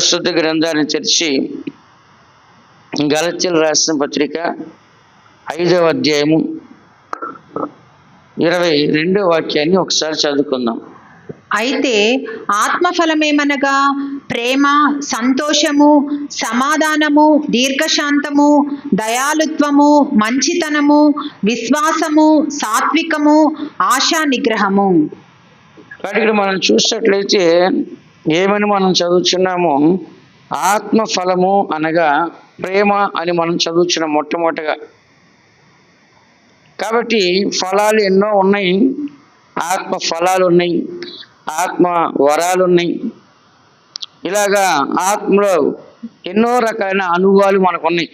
పరిశుద్ధ గ్రంథాన్ని తెరిచి గలతీయులకు రాసిన పత్రిక 5వ అధ్యాయము 22వ వాక్యాన్ని ఒకసారి చదువుకుందాం. అయితే ఆత్మఫలమేమనగా ప్రేమ, సంతోషము, సమాధానము, దీర్ఘశాంతము, దయాళుత్వము, మంచితనము, విశ్వాసము, సాత్వికము, ఆశా నిగ్రహము. వాటికి మనం చూసినట్లయితే ఏమని మనం చదువుతున్నాము? ఆత్మఫలము అనగా ప్రేమ అని మనం చదువుతున్నాం మొట్టమొదటిగా. కాబట్టి ఫలాలు ఎన్నో ఉన్నాయి. ఆత్మ ఫలాలు ఉన్నాయి, ఆత్మ వరాలు ఉన్నాయి. ఇలాగా ఆత్మలో ఎన్నో రకాలైన అనుభవాలు మనకు ఉన్నాయి.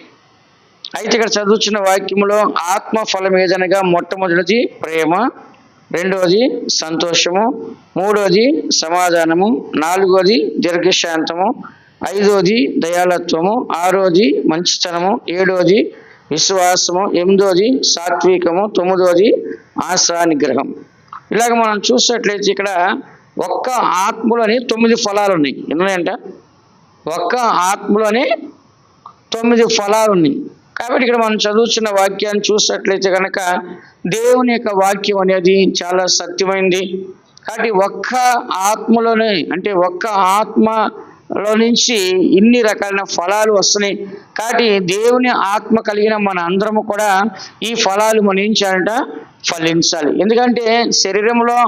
అయితే ఇక్కడ చదువుతున్న వాక్యంలో ఆత్మ ఫలం ఏదనగా మొట్టమొదటిది ప్రేమ, రెండవది సంతోషము, మూడవది సమాధానము, నాలుగవది దీర్ఘశాంతము, ఐదవది దయాళత్వము, ఆరవది మంచితనము, ఏడవది విశ్వాసము, ఎనిమిదవది సాత్వికము, తొమ్మిదవది ఆశా నిగ్రహం. ఇలాగ మనం చూసినట్లయితే ఇక్కడ ఒక్క ఆత్మలోని 9 ఫలాలు ఉన్నాయి. ఎన్నున్నాయంట? ఒక్క ఆత్మలోని 9 ఫలాలు ఉన్నాయి. కాబట్టి ఇక్కడ మనం చదువుతున్న వాక్యాన్ని చూసినట్లయితే కనుక దేవుని యొక్క వాక్యం అనేది చాలా సత్యమైంది. కాబట్టి ఒక్క ఆత్మలోనే, అంటే ఒక్క ఆత్మలో నుంచి ఇన్ని రకాలైన ఫలాలు వస్తున్నాయి. కాబట్టి దేవుని ఆత్మ కలిగిన మన అందరము కూడా ఈ ఫలాలు మనం ఏం చేయాలంట? ఫలించాలి. ఎందుకంటే శరీరంలో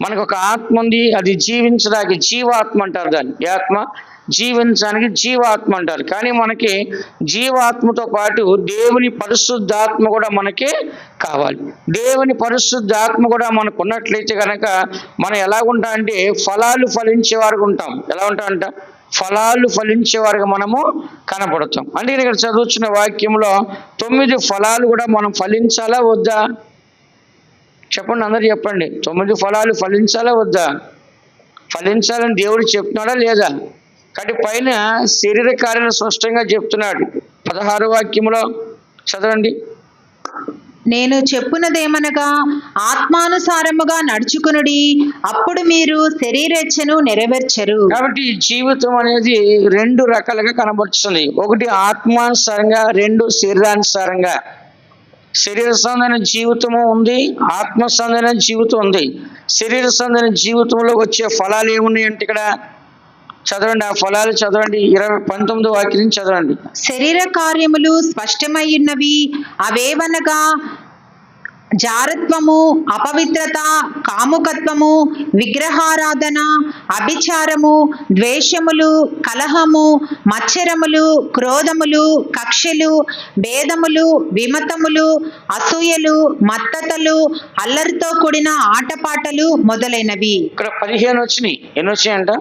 మనకు ఒక ఆత్మ ఉంది, అది జీవించడానికి జీవాత్మ అంటారు. దాన్ని ఈ ఆత్మ జీవించడానికి జీవాత్మ అంటారు. కానీ మనకి జీవాత్మతో పాటు దేవుని పరిశుద్ధాత్మ కూడా మనకి కావాలి. దేవుని పరిశుద్ధాత్మ కూడా మనకు ఉన్నట్లయితే కనుక మనం ఎలాగుంటాం అంటే ఫలాలు ఫలించేవారుగా ఉంటాం. ఎలా ఉంటామంట? ఫలాలు ఫలించేవారుగా మనము కనపడతాం. అంటే ఇక్కడ చదువుతున్న వాక్యంలో 9 ఫలాలు కూడా మనం ఫలించాలా వద్దా? చెప్పండి, అందరు చెప్పండి. 9 ఫలాలు ఫలించాలా వద్దా? ఫలించాలని దేవుడు చెప్తున్నాడా లేదా? కాబట్టి పైన శరీర కార్యాలను స్పష్టంగా చెప్తున్నాడు. 16వ వాక్యంలో చదవండి. నేను చెప్పునదేమనగా ఆత్మానుసారముగా నడుచుకునుడి, అప్పుడు మీరు శరీరేచ్ఛను నెరవేర్చరు. కాబట్టి జీవితం అనేది 2 రకాలుగా కనబడుతుంది. ఒకటి ఆత్మానుసారంగా, 2 శరీరానుసారంగా. శరీర సంబంధమైన జీవితము ఉంది, ఆత్మ సంబంధమైన జీవితం ఉంది. శరీర సంబంధమైన జీవితంలో వచ్చే ఫలాలు ఏమున్నాయంటే ఇక్కడ చదవండి. ఆ ఫలాలు చదవండి. 19వ వాక్యం నుంచి చదవండి. శరీర కార్యములు స్పష్టమైనవి. అవేవనగా జారత్వము, అపవిత్రత, కాముకత్వము, విగ్రహారాధన, అభిచారము, ద్వేషములు, కలహము, మత్సరములు, క్రోధములు, కక్షలు, భేదములు, విమతములు, అసూయలు, మత్తతలు, అల్లరితో కూడిన ఆటపాటలు మొదలైనవి. ఇక్కడ 15 వచ్చినాయి. ఎన్ని వచ్చాయంట?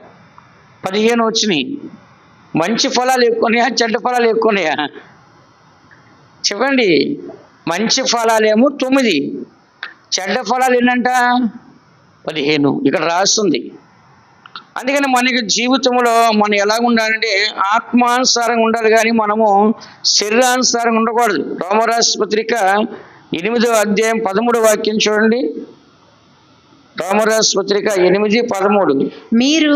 15 వచ్చినాయి. మంచి ఫలాలు ఎక్కువనాయా, చెడ్డ ఫలాలు ఎక్కువనాయా? చెప్పండి. మంచి ఫలాలేమో 9, చెడ్డ ఫలాలు ఎన్నంట? 15 ఇక్కడ రాస్తుంది. అందుకని మనకి జీవితంలో మనం ఎలా ఉండాలంటే ఆత్మానుసారంగా ఉండాలి, కానీ మనము శరీరానుసారంగా ఉండకూడదు. రోమరాసు పత్రిక 8వ అధ్యాయం 13వ వాక్యం చూడండి. రోమరాసు పత్రిక 8:13. మీరు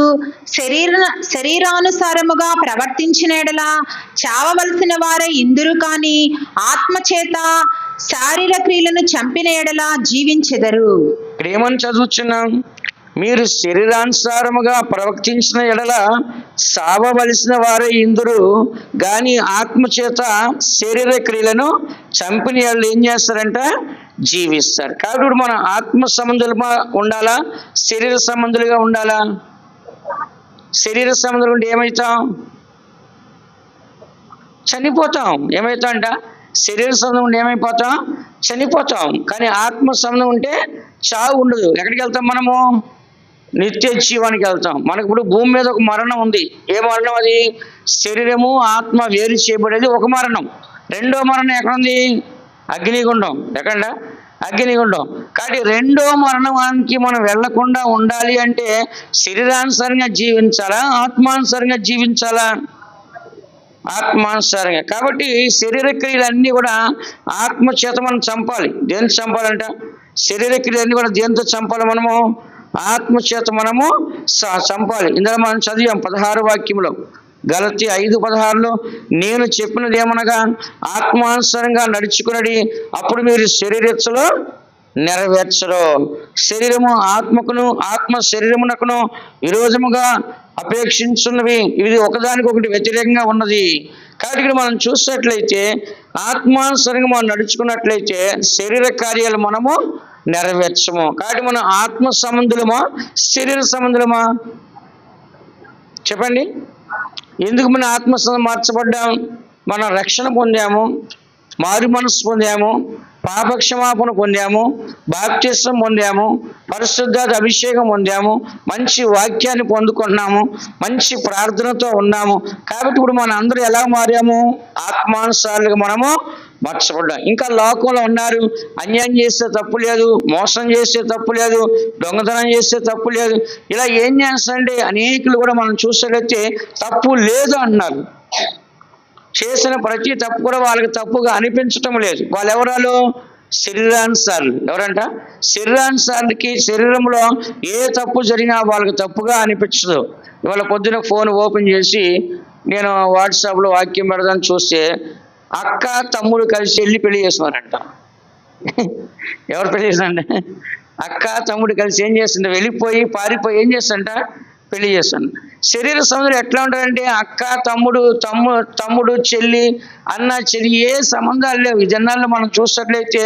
శరీరానుసారముగా ప్రవర్తించిన యెడల చావవలసిన వారే ఇందురు, కానీ ఆత్మచేత శారీర క్రియలను చంపిన యెడల జీవించెదరు. ఇక్కడ ఏమని చదువుతున్నాం? మీరు శరీరానుసారముగా ప్రవర్తించిన ఎడల సావవలసిన వారే ఇందురు, కానీ ఆత్మచేత శరీర క్రియలను చంపిన వాళ్ళు ఏం చేస్తారంట? జీవిస్తారు. కాబట్టి మనం ఆత్మ సంబంధులుగా ఉండాలా, శరీర సంబంధులుగా ఉండాలా? శరీర సంబంధులు ఉంటే ఏమవుతాం? చనిపోతాం. ఏమవుతాం అంట? శరీర సంబంధం ఉంటే ఏమైపోతాం? చనిపోతాం. కానీ ఆత్మ సంబంధం ఉంటే చావు ఉండదు. ఎక్కడికి వెళ్తాం మనము? నిత్య జీవానికి వెళ్తాం. మనకు ఇప్పుడు భూమి మీద ఒక మరణం ఉంది. ఏ మరణం అది? శరీరము ఆత్మ వేరు చేయబడేది ఒక మరణం. రెండో మరణం ఎక్కడుంది? అగ్నిగుండం. ఎక్కడ? అగ్నిగుండం. కాబట్టి రెండో మరణానికి మనం వెళ్లకుండా ఉండాలి అంటే శరీరానుసారంగా జీవించాలా, ఆత్మానుసారంగా జీవించాలా? ఆత్మానుసారంగా. కాబట్టి శరీర క్రియలన్నీ కూడా ఆత్మ చేత మనం చంపాలి. దేని చంపాలంట? శరీర క్రియలన్నీ కూడా దేనితో చంపాలి? మనము ఆత్మ చేత మనము చంపాలి. ఇందులో మనం చదివాం 16వ వాక్యంలో. గలతీ 5:16 నేను చెప్పినది ఏమనగా ఆత్మానుసారంగా నడుచుకున్నది, అప్పుడు మీరు శరీరేచ్ఛలో నెరవేర్చరు. శరీరము ఆత్మకును, ఆత్మ శరీరమునకును విరోధముగా అపేక్షించున్నవి, ఇది ఒకదానికొకటి వ్యతిరేకంగా ఉన్నది. కాబట్టి ఇక్కడ మనం చూసినట్లయితే ఆత్మానుసారంగా మనం నడుచుకున్నట్లయితే శరీర కార్యాలు మనము నెరవేర్చము. కాబట్టి మనం ఆత్మ సంబంధులమా శరీర సంబంధులమా? చెప్పండి. ఎందుకు మన ఆత్మ మార్చబడ్డాం? మనం రక్షణ పొందాము, మారు మనసు పొందాము, పాపక్షమాపణ పొందాము, బాప్తిస్మం పొందాము, పరిశుద్ధాత్మ అభిషేకం పొందాము, మంచి వాక్యాన్ని పొందుకున్నాము, మంచి ప్రార్థనతో ఉన్నాము. కాబట్టి ఇప్పుడు మన అందరూ ఎలా మారాము? ఆత్మానుసారులుగా మనము మార్చబడ్డాం. ఇంకా లోకంలో ఉన్నారు, అన్యాయం చేస్తే తప్పు లేదు, మోసం చేస్తే తప్పు లేదు, దొంగతనం చేస్తే తప్పు లేదు, ఇలా ఏం చేస్తారంటే అనేకులు కూడా మనం చూసినట్లయితే తప్పు లేదు అంటున్నారు. చేసిన ప్రతి తప్పు కూడా వాళ్ళకి తప్పుగా అనిపించటం లేదు. వాళ్ళు ఎవరాలు? శరీరానుసారులు. ఎవరంట? శరీరానుసారులకి శరీరంలో ఏ తప్పు జరిగినా వాళ్ళకి తప్పుగా అనిపించదు. ఇవాళ పొద్దున ఫోన్ ఓపెన్ చేసి నేను వాట్సాప్లో వాక్యం పెడదాన్ని చూస్తే అక్క తమ్ముడు కలిసి వెళ్ళి పెళ్లి చేస్తున్నారంట. ఎవరు పెళ్లి చేస్తారంటే అక్క తమ్ముడు కలిసి ఏం చేస్తుంటే వెళ్ళిపోయి పారిపోయి ఏం చేస్తారంట? పెళ్లి చేస్తాను. శరీర సంబంధాలు ఎట్లా ఉంటారంటే అక్క తమ్ముడు చెల్లి అన్న చెల్లి ఏ సంబంధాలు లేవు. ఈ జనాల్లో మనం చూసినట్లయితే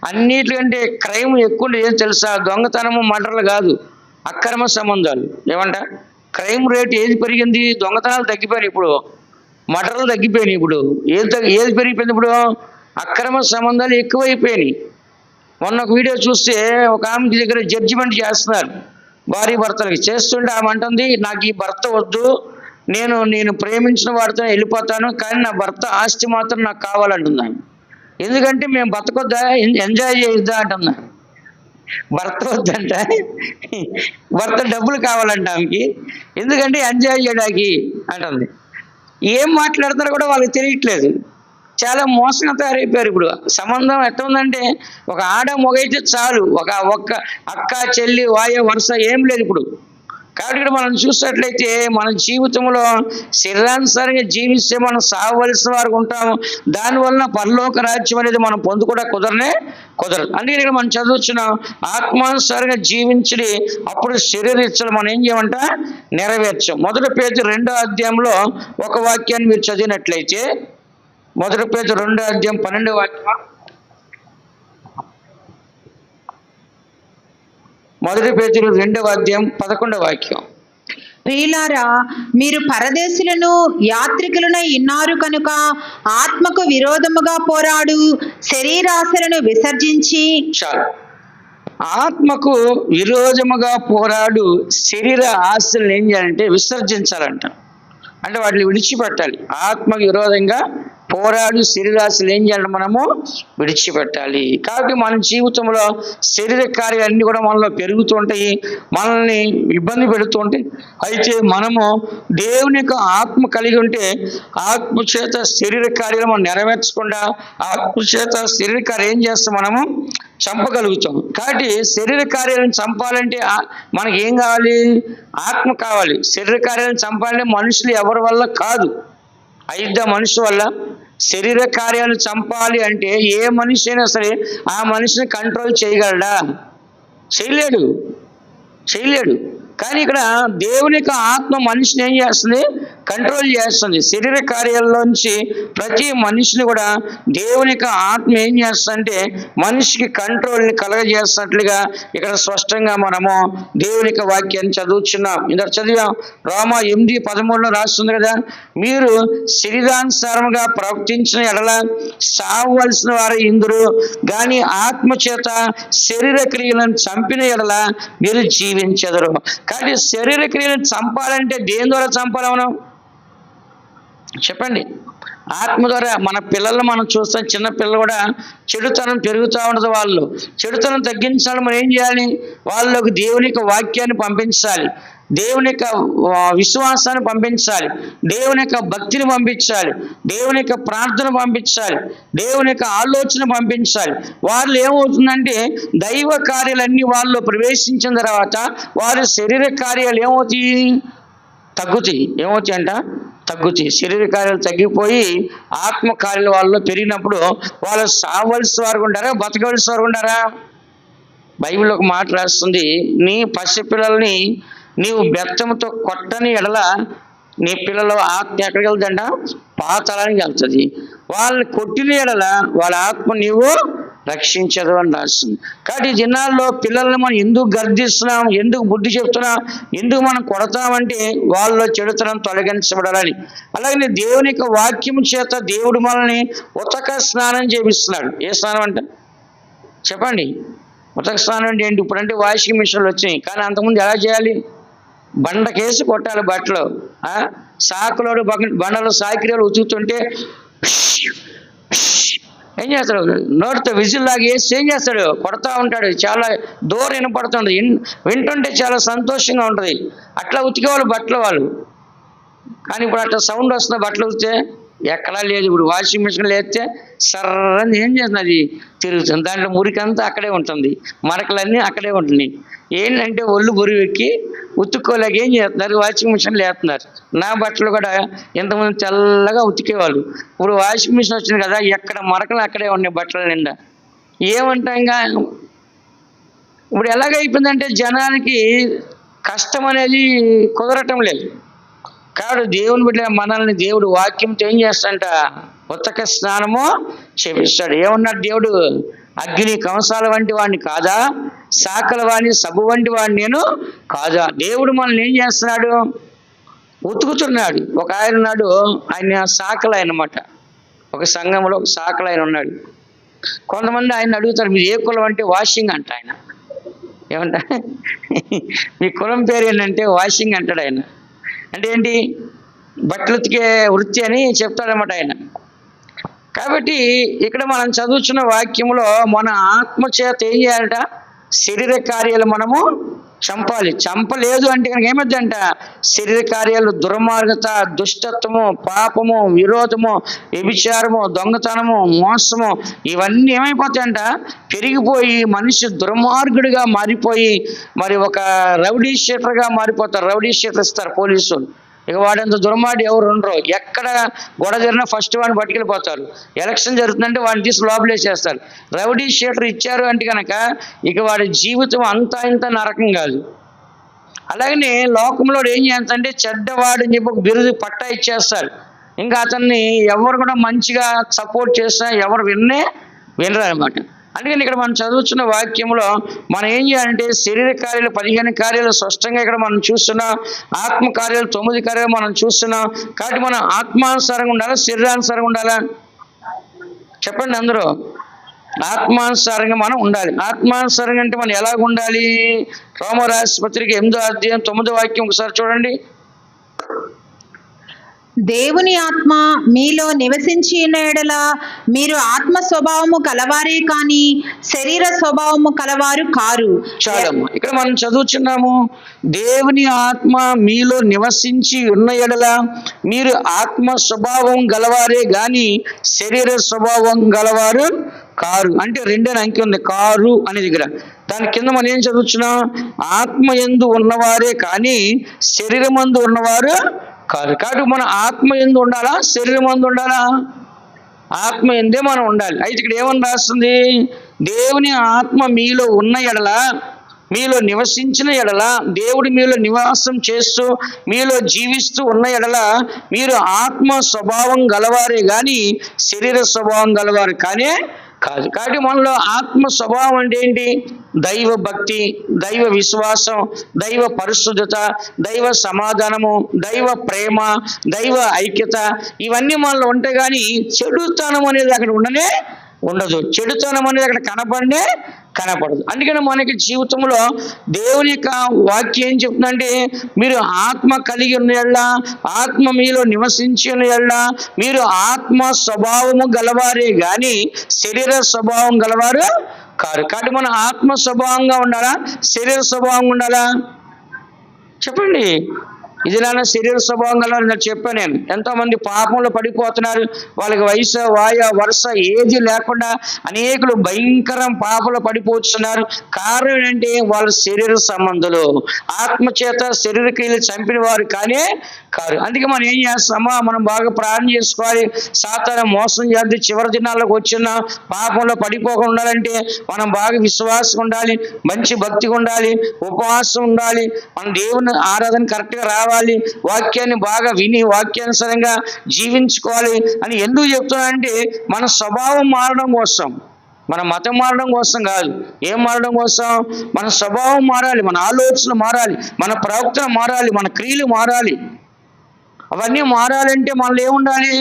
అన్నిటికంటే క్రైమ్ ఎక్కువ ఏం తెలుసా? దొంగతనము, మర్డర్లు కాదు, అక్రమ సంబంధాలు. ఏమంట? క్రైమ్ రేట్ ఏది పెరిగింది? దొంగతనాలు తగ్గిపోయినాయి, ఇప్పుడు మర్డర్లు తగ్గిపోయినాయి. ఇప్పుడు ఏది పెరిగిపోయింది? ఇప్పుడు అక్రమ సంబంధాలు ఎక్కువైపోయినాయి. మొన్న ఒక వీడియో చూస్తే ఒక ఆమె దగ్గర జడ్జిమెంట్ చేస్తున్నారు భార్య భర్తలకి. చేస్తుంటే ఆమె అంటుంది, నాకు ఈ భర్త వద్దు, నేను ప్రేమించిన వాడితో వెళ్ళిపోతాను, కానీ నా భర్త ఆస్తి మాత్రం నాకు కావాలంటున్నాను. ఎందుకంటే మేము బతకొద్దా, ఎంజాయ్ చేయొద్దా అంటున్నా. భర్త వద్దంట, భర్త డబ్బులు కావాలంట ఆమెకి, ఎందుకంటే ఎంజాయ్ చేయడానికి అంటుంది. ఏం మాట్లాడతారో కూడా వాళ్ళకి తెలియట్లేదు. చాలా మోసంగా తయారైపోయారు. ఇప్పుడు సంబంధం ఎట్లా ఉందంటే ఒక ఆడ మొగైతే చాలు, ఒక్క అక్క చెల్లి వాయ వరుస ఏం లేదు ఇప్పుడు. కాబట్టి ఇక్కడ మనం చూసినట్లయితే మన జీవితంలో శరీరానుసారంగా జీవిస్తే మనం సావవలసిన వారు ఉంటాము. దానివల్ల పరలోక రాజ్యం అనేది మనం పొందుకోవడం కుదరదు. అందుకే ఇక్కడ మనం చదువుతున్నాం, ఆత్మానుసారంగా జీవించి అప్పుడు శరీర ఇచ్చలు మనం ఏం చేయమంట? నెరవేర్చాం. 1 పేతురు 2వ అధ్యాయంలో ఒక వాక్యాన్ని మీరు చదివినట్లయితే 1 పేతురు 2వ అధ్యాయం 12వ వాక్యం. 1 పేతురు 2వ అధ్యాయం 11వ వాక్యం. ప్రియులారా, మీరు పరదేశులను యాత్రికులనై ఉన్నారు కనుక ఆత్మకు విరోధముగా పోరాడు శరీరాశలను విసర్జించి. చాలు. ఆత్మకు విరోధముగా పోరాడు శరీర ఆశలను ఏం చేయాలంటే విసర్జించాలంట. అంటే వాటిని విడిచిపెట్టాలి. ఆత్మకు విరోధంగా పోరాడు శరీరాశలు ఏం చేయాలి? మనము విడిచిపెట్టాలి. కాబట్టి మన జీవితంలో శరీర కార్యాలన్నీ కూడా మనలో పెరుగుతుంటాయి, మనల్ని ఇబ్బంది పెడుతుంటాయి. అయితే మనము దేవుని యొక్క ఆత్మ కలిగి ఉంటే ఆత్మ చేత శరీర కార్యాలు మనం నెరవేర్చకుండా ఆత్మ చేత శరీర కార్యం ఏం చేస్తాం? మనము చంపగలుగుతాం. కాబట్టి శరీర కార్యాలను చంపాలంటే మనకి ఏం కావాలి? ఆత్మ కావాలి. శరీర కార్యాలను చంపాలంటే మనుషులు ఎవరి వల్ల కాదు, అయిద్దా మనిషి వల్ల. శరీర కార్యాలు చంపాలి అంటే ఏ మనిషి అయినా సరే ఆ మనిషిని కంట్రోల్ చేయగలడా? చేయలేడు. కానీ ఇక్కడ దేవుని యొక్క ఆత్మ మనిషిని ఏం చేస్తుంది? కంట్రోల్ చేస్తుంది. శరీర కార్యాల్లోంచి ప్రతి మనిషిని కూడా దేవుని యొక్క ఆత్మ ఏం చేస్తుందంటే మనిషికి కంట్రోల్ని కలగజేస్తున్నట్లుగా ఇక్కడ స్పష్టంగా మనము దేవుని యొక్క వాక్యాన్ని చదువుతున్నాం. ఇంత చదివాం. రోమా 8:13 రాస్తుంది కదా, మీరు శరీరానుసారంగా ప్రవర్తించిన ఎడల సావవలసిన వారు ఇందురు, కానీ ఆత్మ చేత శరీర క్రియలను చంపిన ఎడల మీరు జీవించెదరు. కాబట్టి శరీర క్రియలను చంపాలంటే దేని ద్వారా చంపాలి? మనం చెప్పండి. ఆత్మ ద్వారా. మన పిల్లలు మనం చూస్తాం, చిన్న పిల్లలు కూడా చెడుతనం పెరుగుతూ ఉంటుంది. వాళ్ళు చెడుతనం తగ్గించాలి. మనం ఏం చేయాలి? వాళ్ళకి దేవుని యొక్క వాక్యాన్ని పంపించాలి, దేవుని యొక్క విశ్వాసాన్ని పంపించాలి, దేవుని యొక్క భక్తిని పంపించాలి, దేవుని యొక్క ప్రార్థన పంపించాలి, దేవుని యొక్క ఆలోచన పంపించాలి. వాళ్ళు ఏమవుతుందంటే దైవ కార్యాలన్నీ వాళ్ళు ప్రవేశించిన తర్వాత వారి శరీర కార్యాలు ఏమవుతాయి? తగ్గుతాయి. ఏమవుతాయి అంట? తగ్గుతాయి. శరీర కార్యాలు తగ్గిపోయి ఆత్మ కార్యాలు వాళ్ళలో పెరిగినప్పుడు వాళ్ళు సావలసి వారు ఉంటారా, బతకవలసి వారు ఉంటారా? బైబిల్ ఒక మాట రాస్తుంది, నీ పసిపిల్లల్ని నీవు బెత్తంతో కొట్టని ఎడల నీ పిల్లల ఆత్మ ఎక్కడికి వెళ్తుందంట? పాతాళానికి వెళ్తుంది. వాళ్ళని కొట్టిన ఎడల వాళ్ళ ఆత్మ నీవు రక్షించదు అని రాస్తుంది. కాబట్టి ఈ దినాల్లో పిల్లల్ని మనం ఎందుకు గర్దిస్తున్నాం, ఎందుకు బుద్ధి చెప్తున్నాం, ఎందుకు మనం కొడతామంటే వాళ్ళలో చెడుతనం తొలగించబడాలని. అలాగే దేవుని యొక్క వాక్యం చేత దేవుడు మనల్ని ఉతక స్నానం చేపిస్తున్నాడు. ఏ స్నానం అంటే చెప్పండి? ఉతక స్నానం అంటే ఏంటి? ఇప్పుడంటే వాషింగ్ మిషన్లు వచ్చినాయి, కానీ అంతకుముందు ఎలా చేయాలి? బండకేసి కొట్టాలి బట్టలు. సాకులోడు బండలు సాకిరీలు ఉతుకుతుంటే ఏం చేస్తాడు? నోటితో విజిల్ లాగా వేసి ఏం చేస్తాడు? కొడతా ఉంటాడు. చాలా దూరం వినపడుతుంది, వింటుంటే చాలా సంతోషంగా ఉంటుంది. అట్లా ఉతికేవాళ్ళు బట్టలు వాళ్ళు. కానీ ఇప్పుడు అట్లా సౌండ్ వస్తుంది బట్టలు ఉతితే ఎక్కడా లేదు. ఇప్పుడు వాషింగ్ మిషన్లో వేస్తే సర్రని ఏం చేస్తుంది? అది తిరుగుతుంది, దాంట్లో మురికంతా అక్కడే ఉంటుంది, మరకలన్నీ అక్కడే ఉంటుంది. ఏంటంటే ఒళ్ళు బురువెక్కి ఉతుక్కోలేక ఏం చేస్తున్నారు? వాషింగ్ మిషన్లు వేస్తున్నారు. నా బట్టలు కూడా ఎంతమంది తెల్లగా ఉతికేవాళ్ళు, ఇప్పుడు వాషింగ్ మిషన్ వచ్చింది కదా, ఎక్కడ మరకలు అక్కడే ఉన్నాయి బట్టల నిండా. ఏమంటాంగా ఇప్పుడు ఎలాగైపోయిందంటే జనానికి కష్టం అనేది కుదరటం లేదు. కాబట్టి దేవుని బిడ్డ మనల్ని దేవుడు వాక్యంతో ఏం చేస్తాడంట? ఉతక స్నానము చేపిస్తాడు. ఏమన్నాడు దేవుడు? అగ్ని కంసాల వంటి వాడిని కాదా, సాకల వాడిని సబ్బు వంటి వాడిని నేను కాదా? దేవుడు మనల్ని ఏం చేస్తున్నాడు? ఉతుకుతున్నాడు. ఒక ఆయన ఉన్నాడు, ఆయన సాకలు అన్నమాట. ఒక సంఘంలో ఒక సాకలు ఆయన ఉన్నాడు. కొంతమంది ఆయన అడుగుతారు, మీరు ఏ కులం అంటే? వాషింగ్ అంట ఆయన. ఏమంట? మీ కులం పేరు ఏంటంటే వాషింగ్ అంటాడు ఆయన. అంటే ఏంటి? బట్టలు ఉతికే వృత్తి అని చెప్తాడనమాట ఆయన. కాబట్టి ఇక్కడ మనం చదువుతున్న వాక్యంలో మన ఆత్మ చేత ఏం చేయాలట? శరీర కార్యాలు మనము చంపాలి. చంపలేదు అంటే కనుక ఏమవుతుందంట? శరీర కార్యాలు దుర్మార్గత, దుష్టత్వము, పాపము, విరోధము, వ్యభిచారము, దొంగతనము, మోసము ఇవన్నీ ఏమైపోతాయంట? పెరిగిపోయి మనిషి దుర్మార్గుడిగా మారిపోయి మరి ఒక రౌడీ షీటర్గా మారిపోతారు. రౌడీ షీటర్ ఇస్తారు పోలీసులు. ఇక వాడంత దుర్మార్గుడు ఎవరు ఉండరు. ఎక్కడ గొడవ జరిగినా ఫస్ట్ వాడిని పట్టుకెళ్ళిపోతారు. ఎలక్షన్ జరుగుతుందంటే వాడిని తీసి లోపలేసేస్తారు. రౌడీ షీటర్ ఇచ్చారు అంటే కనుక ఇక వాడి జీవితం అంతా ఇంత నరకం కాదు. అలాగనే లోకంలో ఏం చేస్తారంటే చెడ్డవాడు అని చెప్పి ఒక బిరుదు పట్టా ఇచ్చేస్తారు. ఇంకా అతన్ని ఎవరు కూడా మంచిగా సపోర్ట్ చేసినా ఎవరు వినరు అనమాట. అందుకని ఇక్కడ మనం చదువుతున్న వాక్యంలో మనం ఏం చేయాలంటే శరీర కార్యాలు 15 కార్యాలు స్పష్టంగా ఇక్కడ మనం చూస్తున్నాం, ఆత్మ కార్యాలు 9 కార్యాలు మనం చూస్తున్నాం. కాబట్టి మనం ఆత్మానుసారంగా ఉండాలా, శరీరానుసారంగా ఉండాలా? చెప్పండి అందరూ. ఆత్మానుసారంగా మనం ఉండాలి. ఆత్మానుసారంగా అంటే మనం ఎలాగ ఉండాలి? రోమరాసు పత్రిక 8వ అధ్యాయం 9వ వాక్యం ఒకసారి చూడండి. దేవుని ఆత్మ మీలో నివసించి ఉన్న యెడల మీరు ఆత్మ స్వభావము కలవారే కాని శరీర స్వభావము కలవారు కారు. చాలమ్మా, ఇక్కడ మనం చదువుచున్నాము, దేవుని ఆత్మ మీలో నివసించి ఉన్న యెడల మీరు ఆత్మ స్వభావం గలవారే గాని శరీర స్వభావం గలవారు కారు. అంటే 2 అంకె ఉంది కారు అనే దగ్గర. దాని కింద మనం ఏం చదువుతున్నాం? ఆత్మ యందు ఉన్నవారే కానీ శరీరమందు ఉన్నవారు కాదు. కాబట్టి మన ఆత్మ యందు ఉండాలా, శరీరం యందు ఉండాలా? ఆత్మ యందే మనం ఉండాలి. అయితే ఇక్కడ ఏమని రాస్తుంది? దేవుని ఆత్మ మీలో ఉన్న ఎడల, మీలో నివసించిన ఎడల, దేవుడు మీలో నివాసం చేస్తూ మీలో జీవిస్తూ ఉన్న ఎడల మీరు ఆత్మ స్వభావం గలవారే కానీ శరీర స్వభావం గలవారు కానీ కాదు. కాబట్టి మనలో ఆత్మ స్వభావం అంటే ఏంటి? దైవ భక్తి, దైవ విశ్వాసం, దైవ పరిశుద్ధత, దైవ సమాధానము, దైవ ప్రేమ, దైవ ఐక్యత ఇవన్నీ మనలో ఉంటాయి. కానీ చెడుతనం అనేది అక్కడ ఉండదు. చెడుతనం అనేది అక్కడ కనపడదు. అందుకని మనకి జీవితంలో దేవుని యొక్క వాక్యం ఏం చెప్తుందంటే మీరు ఆత్మ కలిగి ఉన్న యెడల, ఆత్మ మీలో నివసించి ఉన్న యెడల మీరు ఆత్మ స్వభావము గలవారే గాని శరీర స్వభావం గలవారు కారు. కాబట్టి మన ఆత్మ స్వభావంగా ఉండాలా, శరీర స్వభావంగా ఉండాలా? చెప్పండి. ఇది నాన్న శరీర స్వభావం గల నేను చెప్పాను. నేను ఎంతోమంది పాపంలో పడిపోతున్నారు. వాళ్ళకి వయసు వరుస ఏది లేకుండా అనేకులు భయంకరం పాపంలో పడిపోతున్నారు. కారణం ఏంటంటే వాళ్ళ శరీర సంబంధులు, ఆత్మచేత శరీర క్రియలు చంపిన వారు కానీ కారు. అందుకే మనం ఏం చేస్తామో మనం బాగా ప్రార్థన చేసుకోవాలి. సాతాను మోసం చేద్ది చివరి దినాల్లోకి వచ్చిన పాపంలో పడిపోకుండా ఉండాలంటే మనం బాగా విశ్వాసం ఉండాలి, మంచి భక్తిగా ఉండాలి, ఉపవాసం ఉండాలి, మన దేవుని ఆరాధన కరెక్ట్గా రావాలి, వాక్యాన్ని బాగా విని వాక్యానుసారంగా జీవించుకోవాలి అని ఎందుకు చెప్తున్నానంటే మన స్వభావం మారడం కోసం, మన మతం మారడం కోసం కాదు. ఏం మారడం కోసం? మన స్వభావం మారాలి, మన ఆలోచనలు మారాలి, మన ప్రవక్తలు మారాలి, మన క్రియలు మారాలి. అవన్నీ మారాలంటే మనలో ఏముండాలి?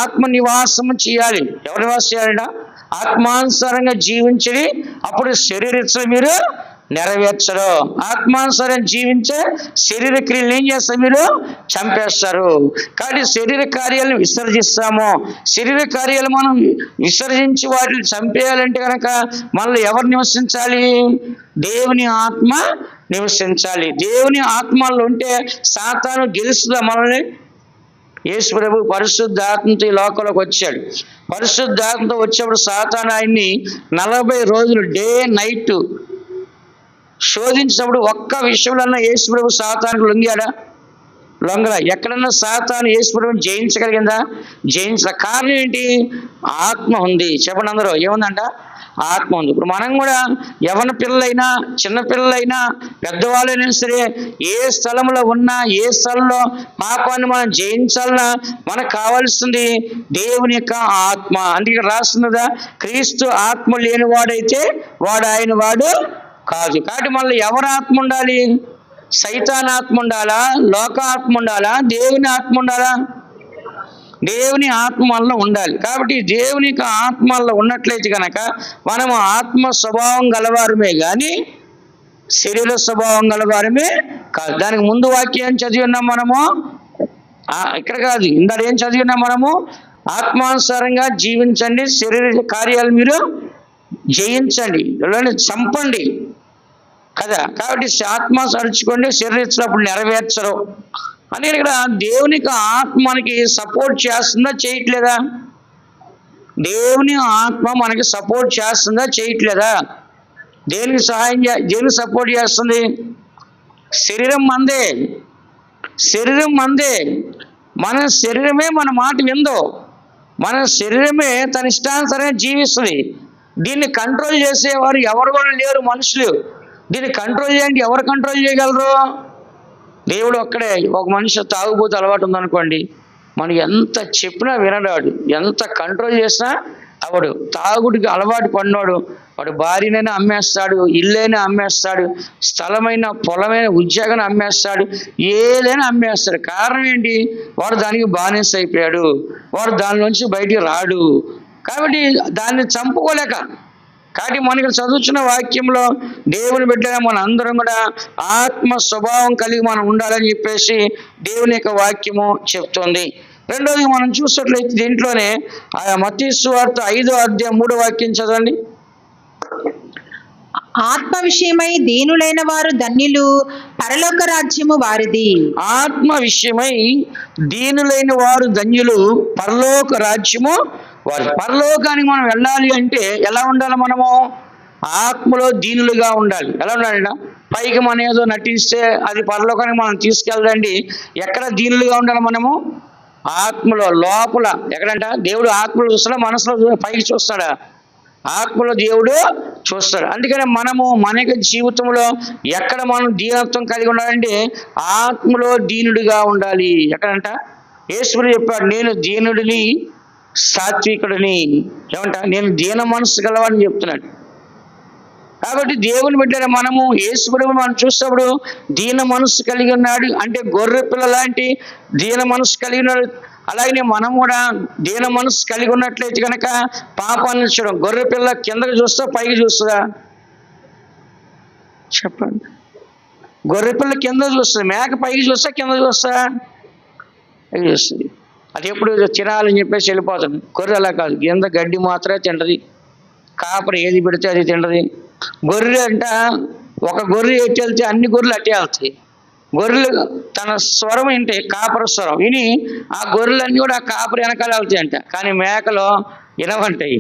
ఆత్మ నివాసం చేయాలి. ఎవరు నివాసం చేయాలంట? ఆత్మానుసారంగా జీవించి అప్పుడు శరీరచ్చలు మీరు నెరవేర్చరు. ఆత్మానుసారం జీవించే శరీర క్రియలు ఏం చేస్తారు? మీరు చంపేస్తారు. కాబట్టి శరీర కార్యాలను విసర్జిస్తాము. శరీర కార్యాలు మనం విసర్జించి వాటిని చంపేయాలంటే కనుక మనలో ఎవరు నివసించాలి? దేవుని ఆత్మ నివసించాలి. దేవుని ఆత్మలో ఉంటే సాతాను గెలుస్తుందా మనల్ని? యేసు ప్రభు పరిశుద్ధాత్మతో ఈ లోకంలోకి వచ్చాడు. పరిశుద్ధాత్మతో వచ్చేప్పుడు సాతాను ఆయన్ని 40 రోజులు డే నైట్ శోధించినప్పుడు ఒక్క విషయంలో యేసు ప్రభు సాతానికి లొంగాడా? లొంగల. ఎక్కడన్నా సాతాను యేసు ప్రభుని జయించగలిగిందా? జయించ. కారణం ఏంటి? ఆత్మ ఉంది. చెప్పండి అందరూ, ఏముందంట? ఆత్మ ఉంది. ఇప్పుడు మనం కూడా యవన పిల్లలైనా చిన్నపిల్లలైనా పెద్దవాళ్ళైనా సరే ఏ స్థలంలో ఉన్నా ఏ స్థలంలో పాపాన్ని మనం జయించాలన్నా మనకు కావాల్సింది దేవుని యొక్క ఆత్మ. అందుకే రాస్తున్నదా, క్రీస్తు ఆత్మ లేనివాడైతే వాడు ఆయన వాడు కాదు. కాబట్టి మళ్ళీ ఎవరి ఆత్మ ఉండాలి? సైతాన్ ఆత్మ ఉండాలా? లోక ఆత్మ ఉండాలా? దేవుని ఆత్మ ఉండాలా? దేవుని ఆత్మ వల్ల ఉండాలి. కాబట్టి దేవుని ఆత్మ వల్ల ఉన్నట్లయితే కనుక మనము ఆత్మ స్వభావం గలవారమే కానీ శరీర స్వభావం గలవారమే కాదు. దానికి ముందు వాక్యం చదివి ఉన్నాం మనము, ఇక్కడ కాదు ఇందాక ఏం చదివి ఉన్నాం మనము? ఆత్మానుసారంగా జీవించండి, శరీర కార్యాలు మీరు జయించండి, చంపండి కదా. కాబట్టి ఆత్మ అరుచుకోండి, శరీరించినప్పుడు నెరవేర్చరు అని ఇక్కడ దేవునికి ఆత్మ మనకి సపోర్ట్ చేస్తుందా చేయట్లేదా? దేవుని ఆత్మ మనకి సపోర్ట్ చేస్తుందా చేయట్లేదా? దేనికి సహాయం దేనికి సపోర్ట్ చేస్తుంది? శరీరం మందే, శరీరం మందే. మన శరీరమే మన మాట విందో, మన శరీరమే తన ఇష్టానుసారంగా జీవిస్తుంది. దీన్ని కంట్రోల్ చేసేవారు ఎవరు కూడా లేరు మనుషులు. దీన్ని కంట్రోల్ చేయండి, ఎవరు కంట్రోల్ చేయగలరు? దేవుడు ఒక్కడే. ఒక మనిషి తాగుబోతు అలవాటు ఉందనుకోండి, మనం ఎంత చెప్పినా వినడాడు, ఎంత కంట్రోల్ చేసినా అవడు. తాగుడికి అలవాటు పడినాడు వాడు భార్యనైనా అమ్మేస్తాడు, ఇల్లైనా అమ్మేస్తాడు, స్థలమైన పొలమైన ఉద్యోగాన్ని అమ్మేస్తాడు, ఏదైనా అమ్మేస్తాడు. కారణం ఏంటి? వాడు దానికి బానిస అయిపోయాడు, వాడు దానిలోంచి బయటికి రాడు. కాబట్టి దాన్ని చంపుకోలేక. కాబట్టి మనకి చదువుతున్న వాక్యంలో దేవుని బిడ్డగా మన అందరం కూడా ఆత్మ స్వభావం కలిగి మనం ఉండాలని చెప్పేసి దేవుని యొక్క వాక్యము చెప్తుంది. రెండోది మనం చూసినట్లయితే దీంట్లోనే మత్తయి సువార్త 5వ అధ్యాయం 3వ వాక్యం చదవండి. ఆత్మ విషయమై దీనులైన వారు ధన్యులు, పరలోక రాజ్యము వారిది. ఆత్మ విషయమై దీనులైన వారు ధన్యులు, పరలోక రాజ్యము వారి. పరలోకానికి మనం వెళ్ళాలి అంటే ఎలా ఉండాలి? మనము ఆత్మలో దీనులుగా ఉండాలి. ఎలా ఉండాలంట? పైకి మనం ఏదో నటిస్తే అది పరలోకానికి మనం తీసుకెళ్ళదండి. ఎక్కడ దీనులుగా ఉండాలి? మనము ఆత్మలో లోపల. ఎక్కడంట? దేవుడు ఆత్మలో చూస్తాడా మనసులో పైకి చూస్తాడా? ఆత్మలో దేవుడు చూస్తాడు. అందుకని మనము మన యొక్క జీవితంలో ఎక్కడ మనం దీనత్వం కలిగి ఉండాలంటే ఆత్మలో దీనుడిగా ఉండాలి. ఎక్కడంట? యేసు చెప్పాడు, నేను దీనుడిని సాత్వికుడిని. ఏమంట? నేను దీన మనసు గలవాడిని చెప్తున్నాడు. కాబట్టి దేవుని బిడ్డ మనము యేసుప్రభువు మనం చూసినప్పుడు దీన మనసు కలిగి ఉన్నాడు అంటే గొర్రె పిల్ల లాంటి దీన మనసు కలిగి ఉన్నాడు. అలాగే మనం కూడా దీన మనసు కలిగి ఉన్నట్లయితే కనుక పాపాన్ని చూడం. గొర్రె పిల్ల కిందకి చూస్తా పైకి చూస్తుందా? చెప్పండి. గొర్రె పిల్ల కింద చూస్తుంది, మేక పైకి చూస్తా కింద చూస్తా? పైకి చూస్తుంది. అది ఎప్పుడు తినాలని చెప్పేసి వెళ్ళిపోతుంది. గొర్రె అలా కాదు, కింద గడ్డి మాత్రమే తింటది, కాపరి ఏది పెడితే అది తింటది. గొర్రె అంట ఒక గొర్రె ఎట్టి వెళ్తే అన్ని గొర్రెలు అట్టే వెళ్తాయి. గొర్రెలు తన స్వరం వింటే కాపర స్వరం విని ఆ గొర్రెలన్నీ కూడా ఆ కాపరి వెనకాల వెళ్తాయంట. కానీ మేకలు వినవంటాయి.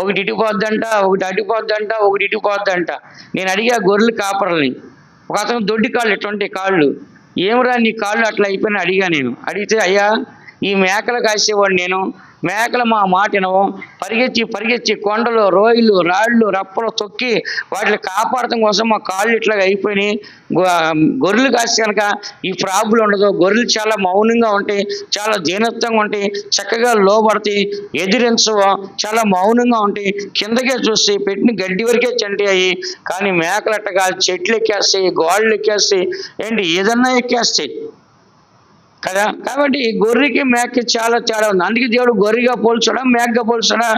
ఒకటి ఇటుపోద్దంట, ఒకటి అటుపోద్దంట, ఒకటి ఇటుపోద్దంట. నేను అడిగా గొర్రెలు కాపరల్ని, ఒక అతను దొడ్డి కాళ్ళు ఎటువంటి కాళ్ళు, ఏమరా నీ కాళ్ళు అట్లా అయిపోయినా అడిగా. నేను అడిగితే, అయ్యా ఈ మేకలు కాసేవాడు నేను, మేకలు మా మాట వినవు, పరిగెత్తి పరిగెత్తి కొండలు రోయిలు రాళ్ళు రప్పలు తొక్కి వాటిని కాపాడటం కోసం మా కాళ్ళు ఇట్లాగా అయిపోయినాయి. గొర్రెలు కాసి కనుక ఈ ప్రాబ్లం ఉండదు. గొర్రెలు చాలా మౌనంగా ఉంటాయి, చాలా దీనత్వంగా ఉంటాయి, చక్కగా లోబడతాయి, ఎదిరించవు, చాలా మౌనంగా ఉంటాయి, కిందకే చూస్తే పెట్టిన గడ్డి వరకే చంటాయి. కానీ మేకలు అట్టగా చెట్లు ఎక్కేస్తాయి, గోళ్ళు ఎక్కేస్తాయి, ఏంటి ఏదన్నా ఎక్కేస్తాయి కదా. కాబట్టి గొర్రెకి మేకకి చాలా తేడా ఉంది. అందుకే దేవుడు గొర్రెగా పోల్చడా మేకగా పోల్చడా?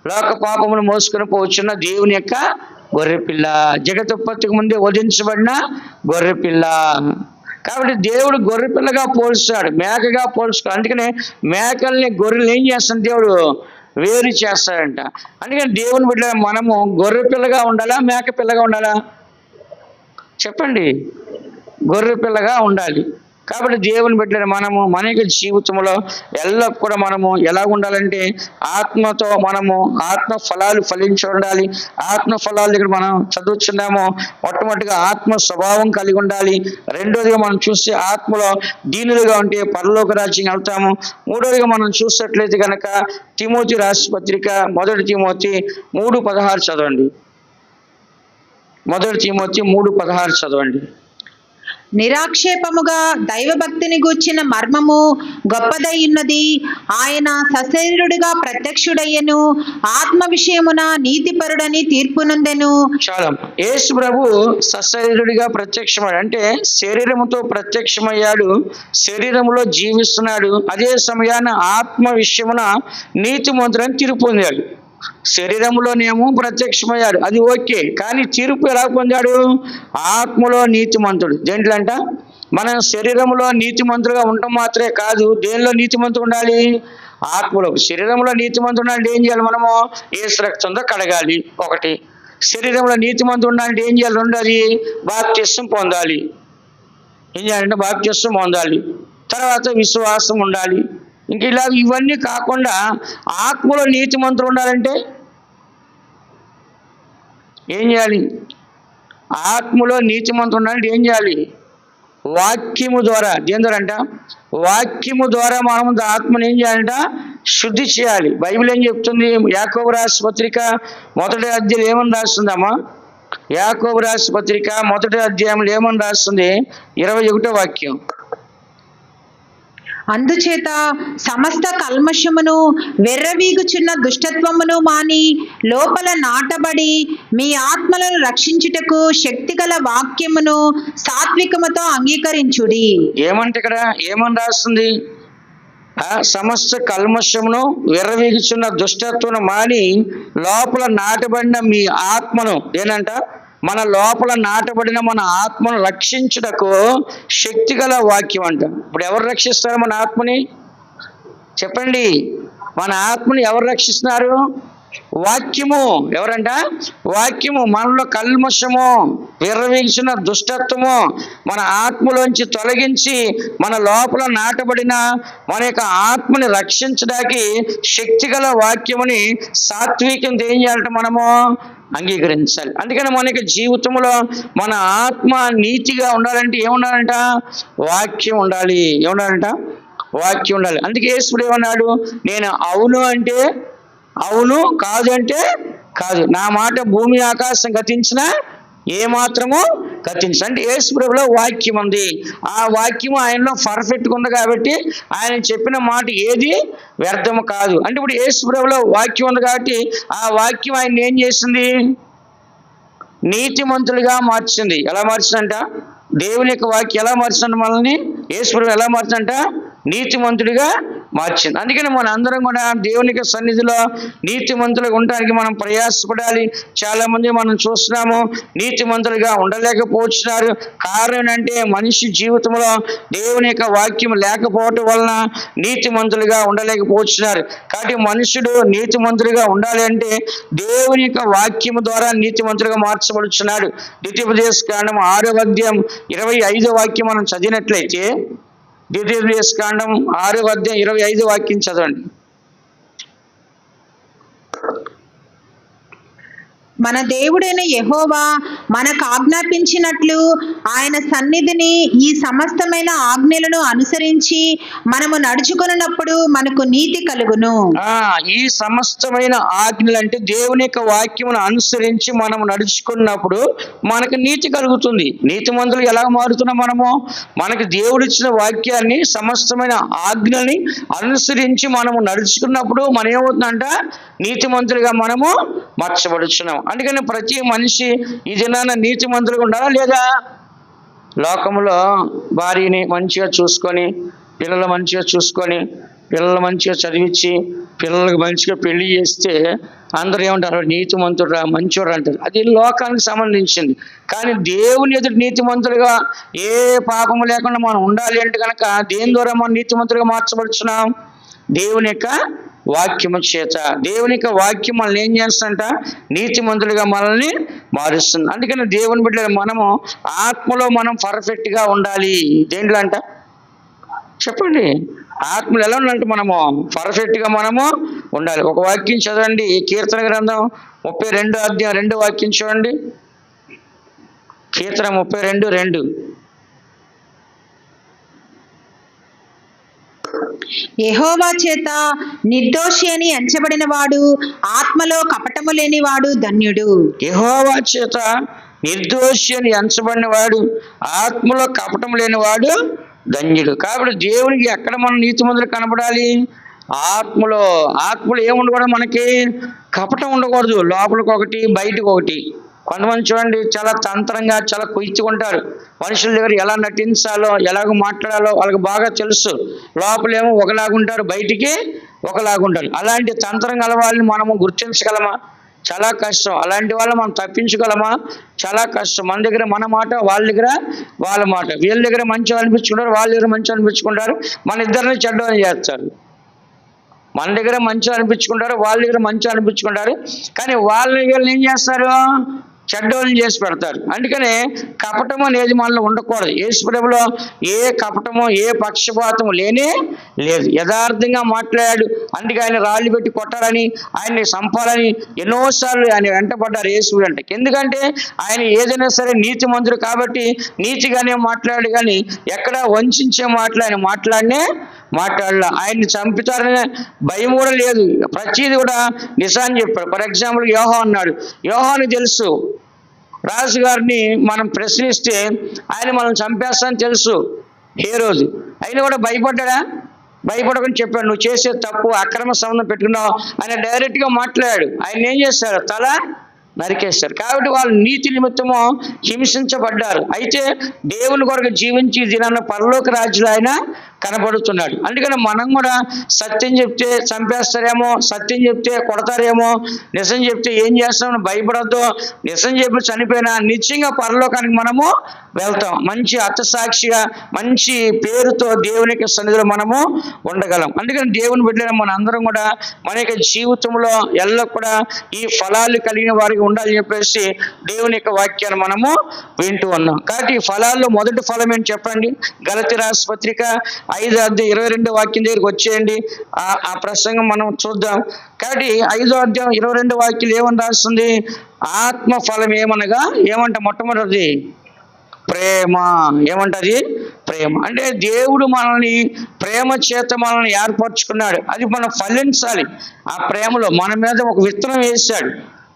లోక పాపమును మోసుకొని పోవచ్చున్న దేవుని యొక్క గొర్రెపిల్ల, జగతుత్పత్తికి ముందే వధించబడిన గొర్రెపిల్ల. కాబట్టి దేవుడు గొర్రెపిల్లగా పోల్చాడు, మేకగా పోల్చుతాడు. అందుకనే మేకల్ని గొర్రెలు ఏం చేస్తాడు దేవుడు? వేరు చేస్తాడంట. అందుకని దేవుని బిడ్డ మనము గొర్రెపిల్లగా ఉండాలా మేక పిల్లగా ఉండాలా? చెప్పండి. గొర్రెపిల్లగా ఉండాలి. కాబట్టి దేవుని బిడ్డలు మనము మన యొక్క జీవితంలో ఎల్లప్పుడూ మనము ఎలా ఉండాలంటే ఆత్మతో మనము ఆత్మ ఫలాలు ఫలించి ఉండాలి. ఆత్మ ఫలాలు దగ్గర మనం చదువుతున్నాము. మొట్టమొదటిగా ఆత్మ స్వభావం కలిగి ఉండాలి. రెండోదిగా మనం చూస్తే ఆత్మలో దీనులుగా ఉంటే పరలోక రాజ్యం వెళ్తాము. మూడోదిగా మనం చూసినట్లయితే కనుక తిమోతి రాసిన పత్రిక 1 తిమోతి 3:16 చదవండి. 1 తిమోతి 3:16 చదవండి. నిరాక్షేపముగా దైవభక్తిని గూర్చిన మర్మము గొప్పదై ఉన్నది. ఆయన సశరీరుడిగా ప్రత్యక్షుడయ్యను, ఆత్మ విషయమున నీతిపరుడని తీర్పునందెను. చాలా యేసు ప్రభు సశరీరుడిగా ప్రత్యక్షమయ్యాడు అంటే శరీరముతో ప్రత్యక్షమయ్యాడు, శరీరములో జీవిస్తున్నాడు. అదే సమయాన ఆత్మ విషయమున నీతిమంతుడని తీర్పు పొందాడు. శరీరంలోనేమో ప్రత్యక్షమయ్యాడు, అది ఓకే. కానీ తీర్పు ఎలా పొందాడు? ఆత్మలో నీతిమంతుడు. దేంట్లో అంట? మన శరీరంలో నీతిమంతుడుగా ఉండటం మాత్రమే కాదు, దేనిలో నీతిమంతుడు ఉండాలి? ఆత్మలో. శరీరంలో నీతిమంతుడు ఉండాలంటే ఏం చేయాలి? మనము యేసు రక్తంతో కడగాలి ఒకటి. శరీరంలో నీతిమంతుడు ఉండాలంటే ఏం చేయాలి? రెండోది బాప్తిస్మం పొందాలి. ఏం చేయాలంటే బాప్తిస్మం పొందాలి. తర్వాత విశ్వాసం ఉండాలి. ఇంక ఇలా ఇవన్నీ కాకుండా ఆత్మలో నీతిమంతులు ఉండాలంటే ఏం చేయాలి? ఆత్మలో నీతిమంతులు ఉండాలంటే ఏం చేయాలి? వాక్యము ద్వారా. దేని ద్వారా అంట? వాక్యము ద్వారా మనం ఆత్మను ఏం చేయాలంట? శుద్ధి చేయాలి. బైబిల్ ఏం చెప్తుంది? యాకోబు రాసిన పత్రిక 1వ అధ్యాయం ఏమని రాస్తుందమ్మా? యాకోబు రాసిన పత్రిక 1వ అధ్యాయంలో ఏమని రాస్తుంది? 21వ వాక్యం. అందుచేత సమస్త కల్మషమును వెర్రవీగుచున్న దుష్టత్వమును మాని లోపల నాటబడి మీ ఆత్మలను రక్షించుటకు శక్తిగల వాక్యమును సాత్వికముతో అంగీకరించుడి. ఏమంటే ఇక్కడ ఏమని రాస్తుంది? సమస్త కల్మషమును వెర్రవీగుచున్న దుష్టత్వమును మాని లోపల నాటబడిన మీ ఆత్మను ఏనంట? మన లోపల నాటబడిన మన ఆత్మను రక్షించుటకు శక్తిగల వాక్యం అంట. ఇప్పుడు ఎవరు రక్షిస్తారు మన ఆత్మని? చెప్పండి. మన ఆత్మని ఎవరు రక్షిస్తున్నారు? వాక్యము. ఎవరంట? వాక్యము. మనలో కల్మషము విర్రవీగిన దుష్టత్వము మన ఆత్మలోంచి తొలగించి మన లోపల నాటబడిన మన యొక్క ఆత్మని రక్షించడానికి శక్తిగల వాక్యముని సాత్వికంతో ఏం చేయాలంటే మనము అంగీకరించాలి. అందుకని మన యొక్క జీవితంలో మన ఆత్మ నీతిగా ఉండాలంటే ఏముండాలంట? వాక్యం ఉండాలి. ఏముండాలంట? వాక్యం ఉండాలి. అందుకే యేసుడు ఏమన్నాడు? నేను అవును అంటే అవును, కాదు అంటే కాదు. నా మాట భూమి ఆకాశం గతించినా ఏ మాత్రము గతించు. అంటే యేసు ప్రభువులో వాక్యం ఉంది. ఆ వాక్యము ఆయనలో పర్ఫెక్ట్గా ఉంది కాబట్టి ఆయన చెప్పిన మాట ఏది వ్యర్థము కాదు. అంటే ఇప్పుడు యేసు ప్రభువులో వాక్యం ఉంది కాబట్టి ఆ వాక్యం ఆయన ఏం చేసింది? నీతిమంతులుగా మార్చింది. ఎలా మార్చిందంట? దేవుని యొక్క వాక్యం ఎలా మార్చిందంట? మనల్ని యేసు ప్రభువు ఎలా మార్చిందంట? నీతిమంతుడిగా మార్చింది. అందుకని మన అందరం కూడా దేవునికి సన్నిధిలో నీతిమంతులుగా ఉండడానికి మనం ప్రయాసపడాలి. చాలా మంది మనం చూస్తున్నాము నీతిమంతులుగా ఉండలేకపోతున్నారు. కారణం అంటే మనిషి జీవితంలో దేవుని యొక్క వాక్యం లేకపోవటం వలన నీతిమంతులుగా ఉండలేకపోతున్నారు. కాబట్టి మనుషుడు నీతిమంతులుగా ఉండాలి అంటే దేవుని యొక్క వాక్యం ద్వారా నీతిమంతులుగా మార్చబడుచున్నాడు. ద్వితీయోపదేశకాండం 6వ అధ్యాయం 25వ వాక్యం మనం చదివినట్లయితే, ద్వితీయోపదేశకాండం 6వ అధ్యాయం 25వ వాక్యం చదవండి. మన దేవుడైన యెహోవా మనకు ఆజ్ఞాపించినట్లు ఆయన సన్నిధిని ఈ సమస్తమైన ఆజ్ఞలను అనుసరించి మనము నడుచుకొనున్నప్పుడు మనకు నీతి కలుగును. ఈ సమస్తమైన ఆజ్ఞలు అంటే దేవుని యొక్క వాక్యమును అనుసరించి మనం నడుచుకున్నప్పుడు మనకు నీతి కలుగుతుంది. నీతిమంతులు ఎలా మారుతున్నాం మనము? మనకి దేవుడిచ్చిన వాక్యాన్ని సమస్తమైన ఆజ్ఞల్ని అనుసరించి మనము నడుచుకున్నప్పుడు మనం ఏమవుతుందంట? నీతిమంతులుగా మనము మార్చబడుచున్నాం. అందుకని ప్రతి మనిషి ఈ దినాన నీతిమంతులుగా ఉండాలా లేదా? లోకంలో భార్యని మంచిగా చూసుకొని, పిల్లలు మంచిగా చూసుకొని, పిల్లలు మంచిగా చదివించి, పిల్లలకు మంచిగా పెళ్లి చేస్తే అందరూ ఏమంటారు? నీతిమంతుడురా, మంచోడు అంటారు. అది లోకానికి సంబంధించింది. కానీ దేవుని ఎదుటి నీతిమంతులుగా ఏ పాపము లేకుండా మనం ఉండాలి అంటే కనుక దేని ద్వారా మనం నీతిమంతులుగా మార్చబడుచున్నాం? దేవుని యొక్క వాక్యము చేత. దేవుని యొక్క వాక్యం మనల్ని ఏం చేస్తుందంట? నీతిమంతులుగా మనల్ని మారుస్తుంది. అందుకని దేవుని బిడ్డలు మనము ఆత్మలో మనం పర్ఫెక్ట్గా ఉండాలి. దేంట్లో అంట చెప్పండి? ఆత్మలు ఎలా ఉండాలంటే మనము పర్ఫెక్ట్గా మనము ఉండాలి. ఒక వాక్యం చదవండి, కీర్తన గ్రంథం 32వ అధ్యాయం 2వ వాక్యం చూడండి. కీర్తన 32:2. యెహోవా చేత నిర్దోషి అని ఎంచబడిన వాడు, ఆత్మలో కపటము లేనివాడు ధన్యుడు. యెహోవా చేత నిర్దోషి అని ఎంచబడిన వాడు, ఆత్మలో కపటం లేనివాడు ధన్యుడు. కాబట్టి దేవునికి ఎక్కడ మనం నీతిమంతులు కనపడాలి? ఆత్మలో. ఆత్మలో ఏముండకూడదు? మనకి కపటం ఉండకూడదు. లోపలికి ఒకటి, బయటకు ఒకటి. కొంతమంది చూడండి చాలా తంత్రంగా, చాలా కొయ్చుకుంటారు. మనుషుల దగ్గర ఎలా నటించాలో, ఎలాగో మాట్లాడాలో వాళ్ళకి బాగా తెలుసు. లోపలేమో ఒకలాగుంటారు, బయటికి ఒకలాగుంటారు. అలాంటి తంత్రం గల వాళ్ళని మనము గుర్తించగలమా? చాలా కష్టం. అలాంటి వాళ్ళు మనం తప్పించగలమా? చాలా కష్టం. మన దగ్గర మన మాట, వాళ్ళ దగ్గర వాళ్ళ మాట. వీళ్ళ దగ్గర మంచిగా అనిపించుకుంటారు, వాళ్ళ దగ్గర మంచిగా అనిపించుకుంటారు. మన ఇద్దరిని చెడ్డని చేస్తారు. మన దగ్గర మంచిగా అనిపించుకుంటారు, వాళ్ళ దగ్గర మంచిగా అనిపించుకుంటారు. కానీ వాళ్ళ దగ్గర ఏం చేస్తారు? చెడ్డోళ్ళని చేసి పెడతారు. అందుకనే కపటం అనేది మనలో ఉండకూడదు. యేసు ప్రభువులో ఏ కపటమో ఏ పక్షపాతము లేనే లేదు. యథార్థంగా మాట్లాడాడు. అందుకే ఆయన రాళ్ళు పెట్టి కొట్టాలని, ఆయన్ని చంపాలని ఎన్నోసార్లు ఆయన వెంటపడ్డారు యేసు అంటే. ఎందుకంటే ఆయన ఏదైనా సరే నీతిమంతుడు కాబట్టి నీతిగానే మాట్లాడు, కానీ ఎక్కడ వంచే మాటలు ఆయన మాట్లాడలా. ఆయన్ని చంపుతారనే భయం కూడా లేదు. ప్రతిదీ కూడా నిజాన్ని చెప్పాడు. ఫర్ ఎగ్జాంపుల్ యోహాను అన్నాడు. యోహాను తెలుసు రాజుగారిని మనం ప్రశ్నిస్తే ఆయన మనం చంపేస్తానని తెలుసు హేరోదు. అయినా కూడా భయపడ్డా? భయపడకుండా చెప్పాడు, నువ్వు చేసే తప్పు, అక్రమ సంబంధం పెట్టుకున్నావు. ఆయన డైరెక్ట్గా మాట్లాడాడు. ఆయన ఏం చేశారు? తల నరికేస్తారు. కాబట్టి వాళ్ళు నీతి నిమిత్తము హింసించబడ్డారు. అయితే దేవుని కొరకు జీవించి దినాన్న పరలోక రాజ్యులు ఆయన కనబడుతున్నాడు. అందుకని మనం కూడా సత్యం చెప్తే చంపేస్తారేమో, సత్యం చెప్తే కొడతారేమో, నిజం చెప్తే ఏం చేస్తామని భయపడద్దు. నిజం చెప్పి చనిపోయినా నిశ్చయంగా పరలోకానికి మనము వెళ్తాం. మంచి హతసాక్షిగా, మంచి పేరుతో దేవునికి సన్నిధిలో మనము ఉండగలం. అందుకని దేవుని బిడ్డలను మన అందరం కూడా మన యొక్క జీవితంలో ఎల్ల కూడా ఈ ఫలాలు కలిగిన వారికి ఉండాలని చెప్పేసి దేవుని యొక్క వాక్యాన్ని మనము వింటూ ఉన్నాం. కాబట్టి ఈ ఫలాల్లో మొదటి ఫలం ఏంటి చెప్పండి? గలతీ రాసిన పత్రిక 5వ అధ్యాయం 22వ వాక్యం దగ్గరికి వచ్చేయండి. ఆ ప్రసంగం మనం చూద్దాం. కాబట్టి 5వ అధ్యాయం 22వ వాక్యం ఏమని రాస్తుంది? ఆత్మ ఫలం ఏమనగా ఏమంట? మొట్టమొదటిది ప్రేమ. ఏమంటది? ప్రేమ. అంటే దేవుడు మనల్ని ప్రేమ చేత మనల్ని ఏర్పరచుకున్నాడు. అది మనం ఫలించాలి. ఆ ప్రేమలో మన మీద ఒక విత్తనం వేశాడు.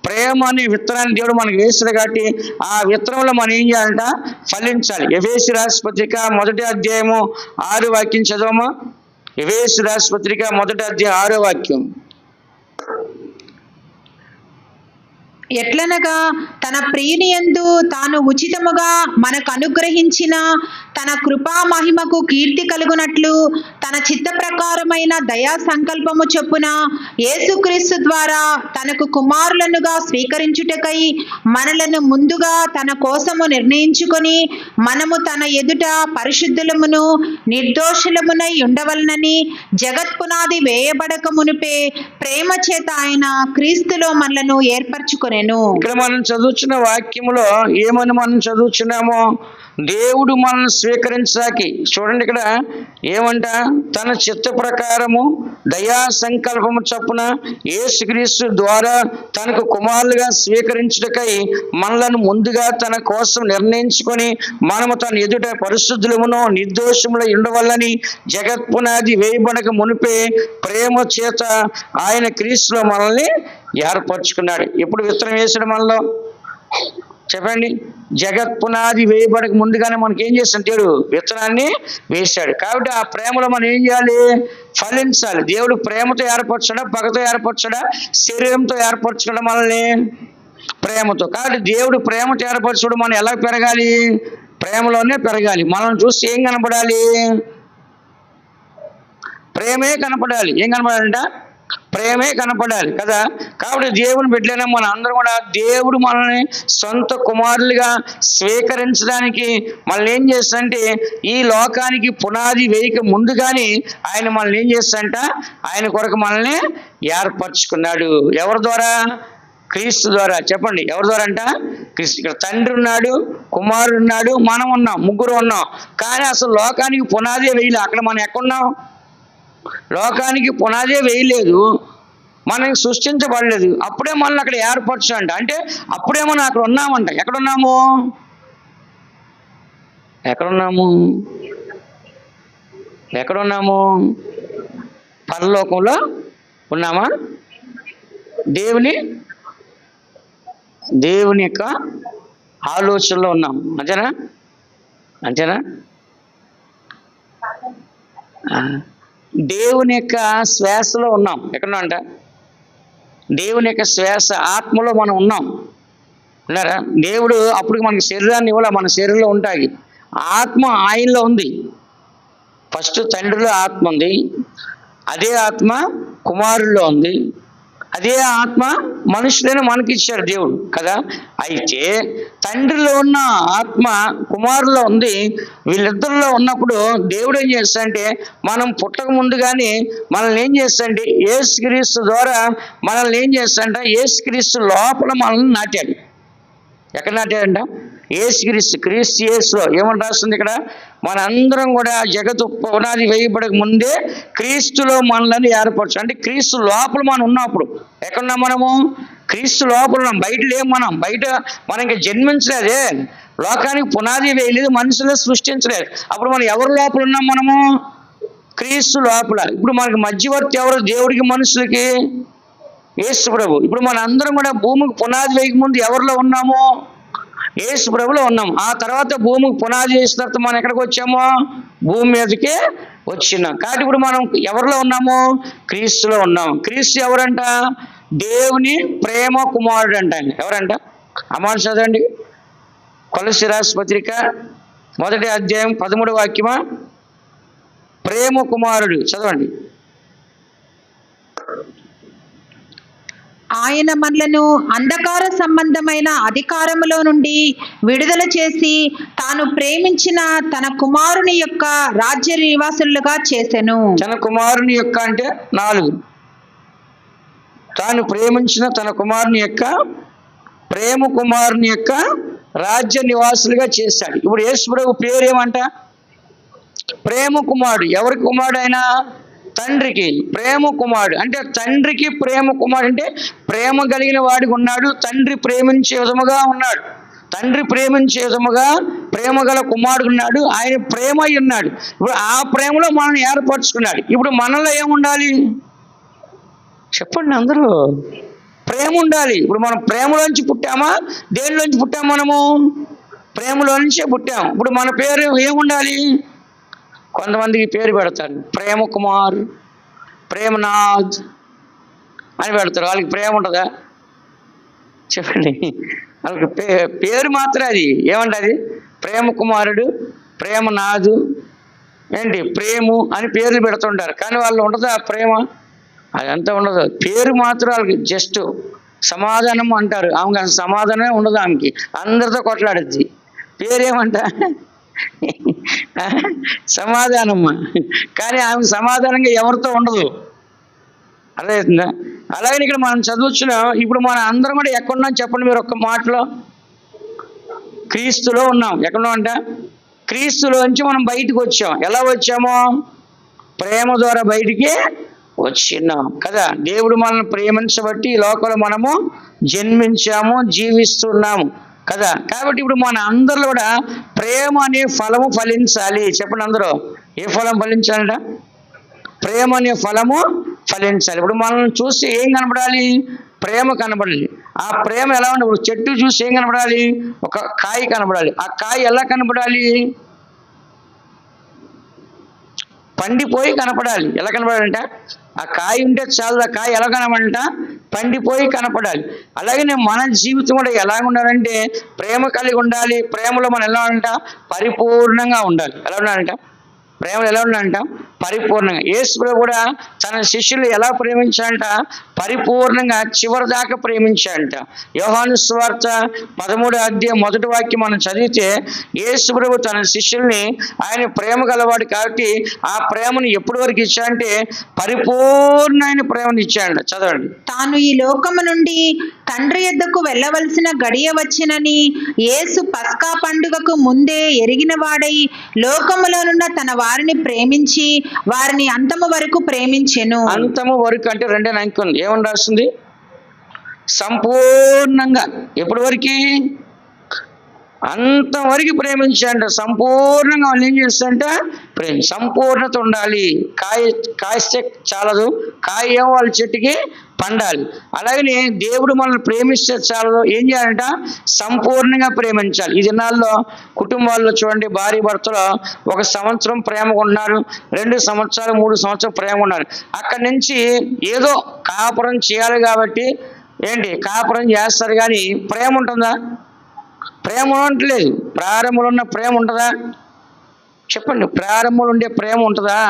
ప్రేమ అనే విత్తనాన్ని దేవుడు మనకు వేసాడు. కాబట్టి ఆ విత్తనంలో మనం ఏం చేయాలంట? ఫలించాలి. ఎఫెసీ రాసిన పత్రిక 1వ అధ్యాయము 6వ వాక్యం చదవమా. ఎఫెసీ రాసిన పత్రిక 1వ అధ్యాయం 6వ వాక్యం. ఎట్లనగా తన ప్రియుని యందు తాను ఉచితముగా మనకు అనుగ్రహించిన తన కృపా మహిమకు కీర్తి కలుగునట్లు తన చిత్త ప్రకారమైన దయా సంకల్పము చొప్పున యేసుక్రీస్తు ద్వారా తనకు కుమారులనుగా స్వీకరించుటకై మనలను ముందుగా తన కోసము నిర్ణయించుకొని మనము తన ఎదుట పరిశుద్ధులమును నిర్దోషులమునై ఉండవలనని జగత్పునాది వేయబడక మునిపే ప్రేమ చేత ఆయన క్రీస్తులో మనలను ఏర్పరచుకొనెను. ఇక్కడ మనం చదువుతున్న వాక్యములో ఏమని మనం చదువుతున్నామో, దేవుడు మనల్ని స్వీకరించడానికి చూడండి ఇక్కడ ఏమంట, తన చిత్త ప్రకారము దయా సంకల్పము చొప్పున యేసుక్రీస్తు ద్వారా తనకు కుమారులుగా స్వీకరించుటకై మనలను ముందుగా తన కోసం నిర్ణయించుకొని మనము తన ఎదుట పరిశుద్ధులమును నిర్దోషములై ఉండవల్లని జగత్పునాది వేయబడక మునిపే ప్రేమ చేత ఆయన క్రీస్తులో మనల్ని ఏర్పరచుకున్నాడు. ఎప్పుడు విత్తనం వేసాడు మనలో చెప్పండి? జగత్ పునాది వేయబడక ముందుగానే మనకి ఏం చేస్తాడు? దేవుడు విత్తనాన్ని వేశాడు. కాబట్టి ఆ ప్రేమలో మనం ఏం చేయాలి? ఫలించాలి. దేవుడు ప్రేమతో ఏర్పరచడా, పగతో ఏర్పరచడా, శరీరంతో ఏర్పరచడా మనల్ని? ప్రేమతో. కాబట్టి దేవుడు ప్రేమతో ఏర్పరచడు. మనం ఎలా పెరగాలి? ప్రేమలోనే పెరగాలి. మనం చూసి ఏం కనపడాలి? ప్రేమే కనపడాలి. ఏం కనపడాలంట? ప్రేమే కనపడాలి కదా. కాబట్టి దేవుని బిడ్డలైన మన అందరం కూడా దేవుడు మనల్ని సొంత కుమారులుగా స్వీకరించడానికి మనల్ని ఏం చేస్తాడంటే, ఈ లోకానికి పునాది వేయక ముందుగానే ఆయన మనల్ని ఏం చేస్తాడంట, ఆయన కొరకు మనల్ని ఏర్పరచుకున్నాడు. ఎవరి ద్వారా? క్రీస్తు ద్వారా. చెప్పండి, ఎవరి ద్వారా అంట? క్రీస్తు. ఇక్కడ తండ్రి ఉన్నాడు, కుమారుడు ఉన్నాడు, మనం ఉన్నాం, ముగ్గురు ఉన్నాం. కానీ అసలు లోకానికి పునాదే వేయలే. అక్కడ మనం ఎక్కడున్నాం? లోకానికి పునాదే వేయలేదు, మనకి సృష్టించబడలేదు. అప్పుడే మనల్ని అక్కడ ఏర్పరచంట. అంటే అప్పుడే మనం అక్కడ ఉన్నామంట. ఎక్కడున్నాము? ఎక్కడున్నాము? ఎక్కడున్నాము? పరలోకంలో ఉన్నామా? దేవుని యొక్క ఆలోచనలో ఉన్నాం. అంతేనా? అంతేనా? దేవుని యొక్క శ్వాసలో ఉన్నాం. ఎక్కడున్నా అంట? దేవుని యొక్క శ్వాస ఆత్మలో మనం ఉన్నాం. ఉన్నారా? దేవుడు అప్పుడు మనకి శరీరాన్ని ఇవ్వాల, మన శరీరంలో ఉంటాయి. ఆత్మ ఆయనలో ఉంది. ఫస్ట్ తండ్రిలో ఆత్మ ఉంది, అదే ఆత్మ కుమారుల్లో ఉంది, అదే ఆత్మ మనుషులైన మనకి ఇచ్చాడు దేవుడు కదా. అయితే తండ్రిలో ఉన్న ఆత్మ కుమారులో ఉంది. వీళ్ళిద్దరిలో ఉన్నప్పుడు దేవుడు ఏం చేస్తాడంటే, మనం పుట్టక ముందుగానే మనల్ని ఏం చేస్తాడంటే, యేసుక్రీస్తు ద్వారా మనల్ని ఏం చేస్తాడంటే, యేసుక్రీస్తు లోపల మనల్ని నాటాడు. ఎక్కడ నాటాడంట? యేసుక్రీస్తు. క్రీస్తు యేసులో ఏమని రాస్తుంది ఇక్కడ? మనందరం కూడా జగత్తు పునాది వేయబడక ముందే క్రీస్తులో మనల్ని ఏర్పరచు. అంటే క్రీస్తు లోపల మనం ఉన్నప్పుడు ఎక్కడున్నాం? మనము క్రీస్తు లోపల ఉన్నాం. బయట లేము. బయట మనం ఇంకా జన్మించలేదే, లోకానికి పునాది వేయలేదు, మనుషులే సృష్టించలేదు. అప్పుడు మనం ఎవరి లోపల ఉన్నాం? మనము క్రీస్తు లోపల. ఇప్పుడు మనకి మధ్యవర్తి ఎవరు? దేవుడికి మనుషులకి యేసు ప్రభు. ఇప్పుడు మన అందరం కూడా భూమికి పునాది వేయక ముందు ఎవరిలో ఉన్నాము? యేసు ప్రభులో ఉన్నాం. ఆ తర్వాత భూమికి పునాది వేసిన తర్వాత మనం ఎక్కడికి వచ్చామో? భూమి మీదకే వచ్చినాం. కాబట్టి ఇప్పుడు మనం ఎవరిలో ఉన్నాము? క్రీస్తులో ఉన్నాం. క్రీస్తు ఎవరంట? దేవుని ప్రేమ కుమారుడు అంట. ఎవరంట? అమ్మాను చదవండి. కొలస్సీ రాసిన పత్రిక 1వ అధ్యాయం 13వ వాక్యమా? ప్రేమ కుమారుడు చదవండి. ఆయన మనలను అంధకార సంబంధమైన అధికారములో నుండి విడుదల చేసి తాను ప్రేమించిన తన కుమారుని యొక్క రాజ్య నివాసులుగా చేసెను. తన కుమారుని యొక్క అంటే 4. తాను ప్రేమించిన తన కుమారుని యొక్క ప్రేమ కుమారుని యొక్క రాజ్య నివాసులుగా చేశాడు. ఇప్పుడు యేసు ప్రభు పేరు ఏమంట? ప్రేమ కుమారుడు. ఎవరికి కుమారుడు? ఆయన తండ్రికి ప్రేమ కుమారుడు. అంటే తండ్రికి ప్రేమ కుమారుడు అంటే ప్రేమ కలిగిన వాడికి ఉన్నాడు. తండ్రి ప్రేమించే విధముగా ఉన్నాడు. తండ్రి ప్రేమించే విధముగా ప్రేమ గల కుమారుడు ఉన్నాడు. ఆయన ప్రేమ అయి ఉన్నాడు. ఇప్పుడు ఆ ప్రేమలో మనల్ని ఏర్పరచుకున్నాడు. ఇప్పుడు మనలో ఏముండాలి చెప్పండి అందరూ? ప్రేమ ఉండాలి. ఇప్పుడు మనం ప్రేమలోంచి పుట్టామా? దేనిలోంచి పుట్టాము? మనము ప్రేమలో నుంచే పుట్టాము. ఇప్పుడు మన పేరు ఏముండాలి? కొంతమందికి పేరు పెడతారు, ప్రేమ కుమార్, ప్రేమనాథ్ అని పెడతారు. వాళ్ళకి ప్రేమ ఉంటుందా? చెప్పండి. వాళ్ళకి పేరు మాత్రం అది ఏమంటది, ప్రేమ కుమారుడు, ప్రేమ నాదు, ఏంటి ప్రేము అని పేర్లు పెడుతుంటారు. కానీ వాళ్ళు ఉండదు ఆ ప్రేమ, అదంతా ఉండదు. పేరు మాత్రం వాళ్ళకి జస్ట్ సమాధానం అంటారు. ఆమెకి అసలు సమాధానమే ఉండదు. ఆమెకి అందరితో కొట్లాడుద్ది. పేరేమంట సమాధానమ్మ, కానీ ఆమె సమాధానంగా ఎవరితో ఉండదు. అర్థమవుతుందా? అలాగే ఇక్కడ మనం చదువుతున్నాం. ఇప్పుడు మన అందరం కూడా ఎక్కడున్నాం చెప్పండి మీరు ఒక్క మాటలో. క్రీస్తులో ఉన్నాం. ఎక్కడున్నాం అంట? క్రీస్తులోంచి మనం బయటకు వచ్చాం. ఎలా వచ్చామో? ప్రేమ ద్వారా బయటికి వచ్చినాం కదా. దేవుడు మనల్ని ప్రేమించబట్టి ఈ లోకంలో మనము జన్మించాము, జీవిస్తున్నాము కదా. కాబట్టి ఇప్పుడు మన అందరిలో కూడా ప్రేమ అనే ఫలము ఫలించాలి. చెప్పండి అందరూ, ఏ ఫలం ఫలించాలంట? ప్రేమ అనే ఫలము ఫలించాలి. ఇప్పుడు మనల్ని చూసి ఏం కనపడాలి? ప్రేమ కనపడాలి. ఆ ప్రేమ ఎలా ఉండాలి? ఇప్పుడు చెట్టు చూసి ఏం కనపడాలి? ఒక కాయ కనపడాలి. ఆ కాయ ఎలా కనపడాలి? పండిపోయి కనపడాలి. ఎలా కనపడాలంట? ఆ కాయ ఉంటే చాలు. ఆ కాయ ఎలా కనపడాలంట? పండిపోయి కనపడాలి. అలాగే మన జీవితం కూడా ఎలా ఉండాలంటే ప్రేమ కలిగి ఉండాలి. ప్రేమలో మనం ఎలా ఉండాలంట? పరిపూర్ణంగా ఉండాలి. ఎలా ఉండాలంట? ప్రేమలు ఎలా ఉండాలంట? పరిపూర్ణంగా. యేసు ప్రభు కూడా తన శిష్యులు ఎలా ప్రేమించాలంట? పరిపూర్ణంగా చివరి దాకా ప్రేమించాలంట. యోహాను సువార్త 13వ అధ్యాయం 1వ వాక్యం మనం చదివితే యేసు ప్రభు తన శిష్యుల్ని ఆయన ప్రేమ గలవాడు కాబట్టి ఆ ప్రేమను ఎప్పటి వరకు ఇచ్చాడంటే పరిపూర్ణమైన ప్రేమను ఇచ్చాడంట. చదవండి. తాను ఈ లోకము నుండి తండ్రి యొద్దకు వెళ్ళవలసిన గడియ వచ్చినని యేసు పస్కా పండుగకు ముందే ఎరిగిన వాడై లోకములోనున్న తన వారిని ప్రేమించి వారిని అంతము వరకు ప్రేమించెను. అంతము వరకు అంటే రెండే అంకె ఉంది. ఏమని రాస్తుంది? సంపూర్ణంగా. ఎప్పటి వరకు? అంతవరకు ప్రేమించాడంట. సంపూర్ణంగా వాళ్ళు ఏం చేస్తారంట? సంపూర్ణత ఉండాలి. కాయిస్తే చాలదు, కాయ ఏమో వాళ్ళ చెట్టుకి పండాలి. అలాగనే దేవుడు మనల్ని ప్రేమిస్తే చాలదు, ఏం చేయాలంట? సంపూర్ణంగా ప్రేమించాలి. ఈ దినాల్లో కుటుంబాల్లో చూడండి, భార్య భర్తలో 1 సంవత్సరం ప్రేమగా ఉన్నారు, 2 సంవత్సరాలు 3 సంవత్సరాలు ప్రేమ ఉన్నారు. అక్కడి నుంచి ఏదో కాపురం చేయాలి కాబట్టి ఏంటి కాపురం చేస్తారు, కానీ ప్రేమ ఉంటుందా? ప్రేమ ఉండట్లేదు. ప్రారంభంలో ఉన్న ప్రేమ ఉంటుందా? చెప్పండి. ప్రారంభంలో ఉండే ప్రేమ ఉంటుందా?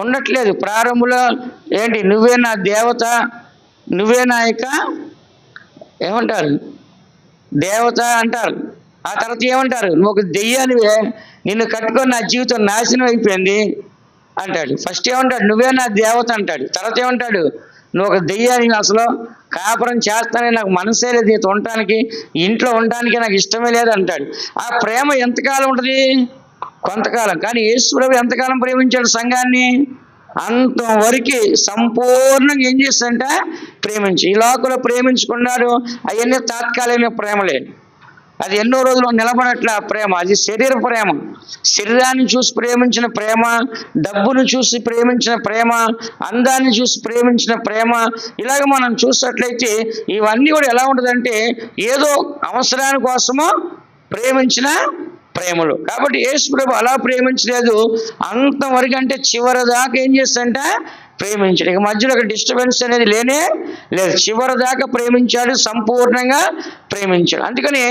ఉండట్లేదు. ప్రారంభంలో ఏంటి నువ్వే నా దేవత, నువ్వే నా యొక్క ఏమంటారు దేవత అంటారు. ఆ తర్వాత ఏమంటారు? నువ్వు ఒక దెయ్యానివే, నిన్ను కట్టుకొని నా జీవితం నాశనం అయిపోయింది అంటాడు. ఫస్ట్ ఏమంటాడు? నువ్వే నా దేవత అంటాడు. తర్వాత ఏమంటాడు? నువ్వు ఒక దెయ్యానికి, అసలు కాపురం చేస్తానే నాకు మనసే లేదు, నీతో ఉండటానికి, ఇంట్లో ఉండటానికి నాకు ఇష్టమే లేదు అంటాడు. ఆ ప్రేమ ఎంతకాలం ఉంటుంది? కొంతకాలం. కానీ యేసు ప్రభు ఎంతకాలం ప్రేమించాడు సంఘాన్ని? అంతవరకు సంపూర్ణంగా ఏం చేస్తాడంట? ప్రేమించి. ఈ లోకంలో ప్రేమించుకున్నాడు, అవన్నీ తాత్కాలిక ప్రేమలే. అది ఎన్నో రోజులు నిలబడట్ల ప్రేమ. అది శరీర ప్రేమ. శరీరాన్ని చూసి ప్రేమించిన ప్రేమ, డబ్బును చూసి ప్రేమించిన ప్రేమ, అందాన్ని చూసి ప్రేమించిన ప్రేమ, ఇలాగ మనం చూసినట్లయితే ఇవన్నీ కూడా ఎలా ఉంటుందంటే ఏదో అవసరాని కోసమో ప్రేమించిన ప్రేమలు. కాబట్టి యేసు ప్రభు అలా ప్రేమించలేదు. అంతవరకు అంటే చివరి దాకా ఏం చేస్తాడంట? ప్రేమించాడు. ఇక మధ్యలో ఒక డిస్టర్బెన్స్ అనేది లేనే లేదు. చివరి దాకా ప్రేమించాడు, సంపూర్ణంగా ప్రేమించాడు. అందుకని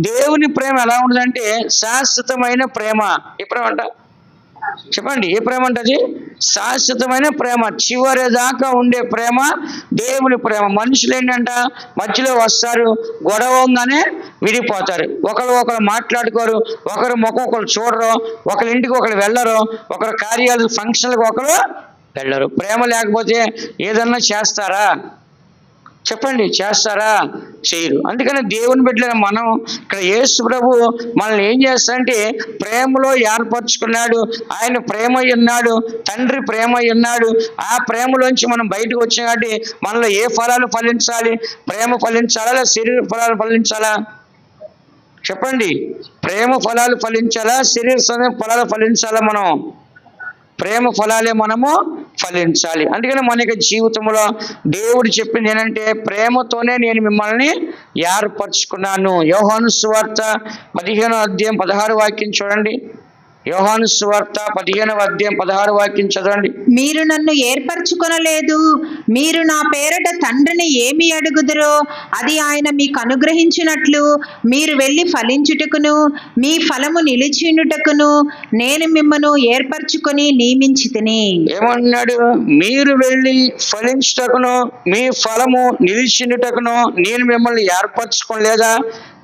దేవుని ప్రేమ ఎలా ఉండదంటే శాశ్వతమైన ప్రేమ. ఏ ప్రేమ అంట? చెప్పండి, ఏ ప్రేమ అంటది? శాశ్వతమైన ప్రేమ, చివరి దాకా ఉండే ప్రేమ దేవుని ప్రేమ. మనుషులు ఏంటంట మధ్యలో వస్తారు, గొడవగానే విడిపోతారు, ఒకరు మాట్లాడుకోరు, ఒకరు ముఖం ఒకరు చూడరు, ఒకరి ఇంటికి ఒకరు వెళ్ళరు, ఒకరు కార్యాలు ఫంక్షన్లకు ఒకరు వెళ్ళరు. ప్రేమ లేకపోతే ఏదన్నా చేస్తారా? చెప్పండి, చేస్తారా? చేయరు. అందుకని దేవుని బిడ్డలైన మనం ఇక్కడ యేసు ప్రభు మనల్ని ఏం చేస్తాడంటే ప్రేమలో ఏర్పరచుకున్నాడు. ఆయన ప్రేమ ఉన్నాడు, తండ్రి ప్రేమ ఉన్నాడు. ఆ ప్రేమలోంచి మనం బయటకు వచ్చాం కాబట్టి మనలో ఏ ఫలాలు ఫలించాలి? ప్రేమ ఫలించాలా లేదా శరీర ఫలాలు ఫలించాలా? చెప్పండి. ప్రేమ ఫలాలు ఫలించాలా, శరీర ఫలాలు ఫలించాలా? మనం ప్రేమ ఫలాలే మనము ఫలించాలి. అందుకని మన యొక్క జీవితంలో దేవుడు చెప్పింది ఏంటంటే ప్రేమతోనే నేను మిమ్మల్ని ఏర్పరచుకున్నాను. యోహాను సువార్త 15వ అధ్యాయం 16వ వాక్యం చూడండి. యోహాను సువార్త 15వ అధ్యాయం 16వ వాక్యం చదవండి. మీరు నన్ను ఏర్పరచుకొనలేదు, మీరు నా పేరట తండ్రిని ఏమి అడుగుదురో అది ఆయన మీకు అనుగ్రహించినట్లు మీరు వెళ్ళి ఫలించుటకును మీ ఫలము నిలిచియుండుటకును నేను మిమ్మను ఏర్పరచుకొని నియమించితిని. ఏమన్నాడు? మీరు వెళ్ళి ఫలించుటకును మీ ఫలము నిలిచిండుటకును నేను మిమ్మల్ని ఏర్పరచుకోలేదా?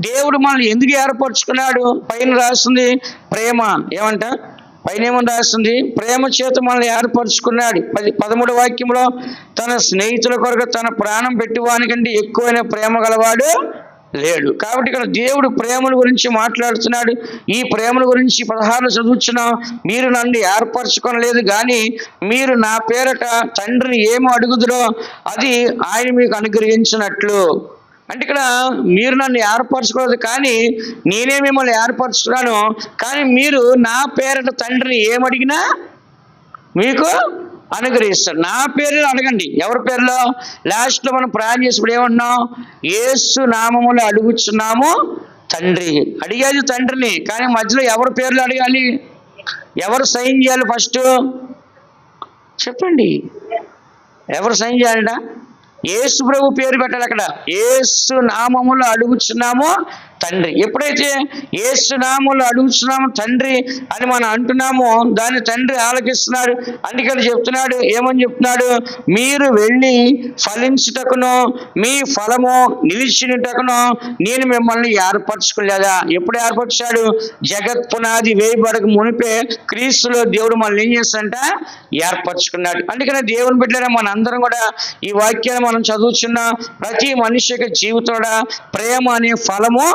దేవుడు మనల్ని ఎందుకు ఏర్పరచుకున్నాడు? పైన రాస్తుంది ప్రేమ. ఏమంట? పైన ఏమని రాస్తుంది? ప్రేమ చేత మనల్ని ఏర్పరచుకున్నాడు. 13వ వాక్యంలో తన స్నేహితుల కొరకు తన ప్రాణం పెట్టువానికంటే ఎక్కువైన ప్రేమ గలవాడు లేడు. కాబట్టి ఇక్కడ దేవుడు ప్రేమల గురించి మాట్లాడుతున్నాడు. ఈ ప్రేమల గురించి 16 చదువుతున్నాం. మీరు నన్ను ఏర్పరచుకోలేదు కానీ మీరు నా పేరట తండ్రిని ఏమో అడుగుదురో అది ఆయన మీకు అనుగ్రహించినట్లు. అంటే ఇక్కడ మీరు నన్ను ఏర్పరచుకోలేదు కానీ నేనే మిమ్మల్ని ఏర్పరచుకున్నాను. కానీ మీరు నా పేరట తండ్రిని ఏమడిగినా మీకు అనుగ్రహిస్తాడు. నా పేరు అడగండి. ఎవరి పేరులో? లాస్ట్లో మనం ప్రార్థన చేసినప్పుడు ఏమంటున్నాం? యేసు నామములో అడుగుచున్నాము తండ్రి. అడిగేది తండ్రిని, కానీ మధ్యలో ఎవరి పేర్లు అడగాలి? ఎవరు సైన్ చేయాలి? ఫస్ట్ చెప్పండి. ఎవరు సైన్ చేయాలంట? యేసు ప్రభు పేరు పెట్టాలి. అక్కడ యేసు నామములో అడుగుచున్నాము తండ్రి. ఎప్పుడైతే యేసు నామములో అడుగుచున్నాము తండ్రి అని మనం అంటున్నామో దాన్ని తండ్రి ఆలకిస్తున్నాడు. అందుకని చెప్తున్నాడు, ఏమని చెప్తున్నాడు? మీరు వెళ్ళి ఫలించుటకును మీ ఫలము నిలిచినటకును నేను మిమ్మల్ని ఏర్పరచుకోలేదా? ఎప్పుడు ఏర్పరిచాడు? జగత్ పునాది వేయబడక మునిపే క్రీస్తులో దేవుడు మనల్ని ఏం చేస్తాడంట? ఏర్పరచుకున్నాడు. అందుకని దేవుని బిడ్డలారా మన అందరం కూడా ఈ వాక్యాన్ని మనం చదువుతున్న ప్రతి మనిషి యొక్క జీవితంలో ప్రేమ అనే ఫలము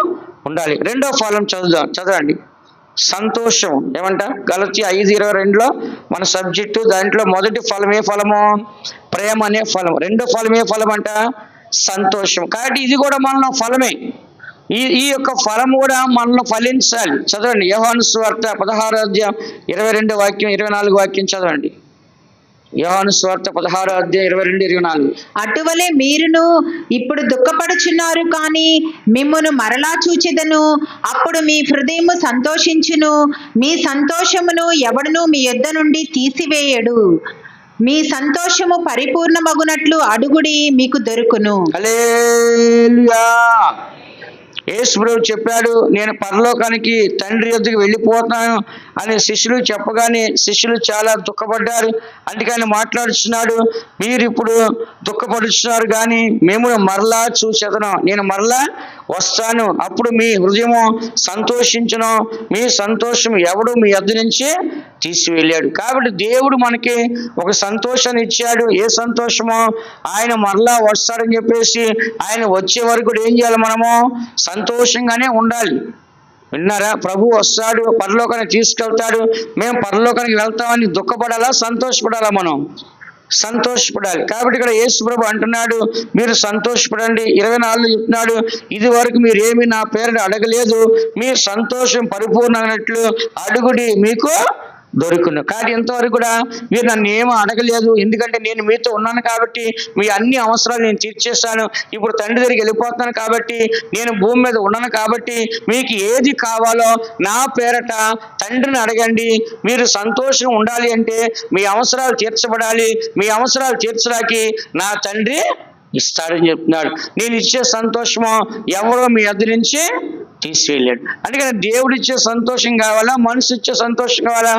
ఉండాలి. రెండో ఫలం చదవండి. సంతోషం. ఏమంట? గలతీ 5:22లో మన సబ్జెక్టు. దాంట్లో మొదటి ఫలం ఏ ఫలము? ప్రేమ అనే ఫలం. రెండో ఫలం ఏ ఫలం అంట? సంతోషం. కాబట్టి ఇది కూడా మనలో ఫలమే. ఈ యొక్క ఫలం కూడా మనలో ఫలించాలి. చదవండి. యోహాను సువార్త 16వ అధ్యాయం 22వ వాక్యం 24వ వాక్యం చదవండి. యోహాను సువార్త 16వ అధ్యాయం 22, 24. అటువలే మీరును ఇప్పుడు దుఃఖపడుచున్నారు కానీ మిమ్మును మరలా చూచెదను, అప్పుడు మీ హృదయము సంతోషించును, మీ సంతోషమును ఎవడును మీ యొద్ద నుండి తీసివేయడు. మీ సంతోషము పరిపూర్ణమగునట్లు అడుగుడి మీకు దొరుకును. హల్లెలూయా. యేసు ప్రభు చెప్పాడు, నేను పరలోకానికి తండ్రి యొద్దకు వెళ్ళిపోతున్నాను అని శిష్యులు చెప్పగానే శిష్యులు చాలా దుఃఖపడ్డారు. అందుకని మాట్లాడుచున్నాడు, మీరు ఇప్పుడు దుఃఖపడుచున్నారు కానీ మేము మరలా చూసేదను, నేను మరలా వస్తాను, అప్పుడు మీ హృదయము సంతోషించును, మీ సంతోషం ఎవడు మీ యొద్ద నుంచి తీసివెళ్ళాడు. కాబట్టి దేవుడు మనకి ఒక సంతోషాన్ని ఇచ్చాడు. ఏ సంతోషమో? ఆయన మరలా వస్తాడని చెప్పేసి ఆయన వచ్చే వరకు కూడా ఏం చేయాలి? మనము సంతోషంగానే ఉండాలి. విన్నారా? ప్రభు వస్తాడు, పరలోకానికి తీసుకెళ్తాడు, మేము పరలోకానికి వెళ్తామని దుఃఖపడాలా? సంతోషపడాలా? మనం సంతోషపడాలి. కాబట్టి ఇక్కడ యేసు ప్రభు అంటున్నాడు, మీరు సంతోషపడండి. 24 చెప్తున్నాడు, ఇది వరకు మీరు ఏమి నా పేరుని అడగలేదు, మీ సంతోషం పరిపూర్ణమైనట్లు అడుగుడి మీకు దొరుకును. కానీ ఇంతవరకు కూడా మీరు నన్ను ఏమీ అడగలేదు, ఎందుకంటే నేను మీతో ఉన్నాను కాబట్టి మీ అన్ని అవసరాలు నేను తీర్చేస్తాను. ఇప్పుడు తండ్రి దగ్గరికి వెళ్ళిపోతున్నాను కాబట్టి నేను భూమి మీద ఉన్నాను కాబట్టి మీకు ఏది కావాలో నా పేరట తండ్రిని అడగండి. మీరు సంతోషం ఉండాలి అంటే మీ అవసరాలు తీర్చబడాలి. మీ అవసరాలు తీర్చడానికి నా తండ్రి ఇస్తాడని చెప్తున్నాడు. నేను ఇచ్చే సంతోషము ఎవరో మీ యొద్ద నుంచి తీసివెళ్ళాడు. అందుకని దేవుడు ఇచ్చే సంతోషం కావాలా? మనసు ఇచ్చే సంతోషం కావాలా?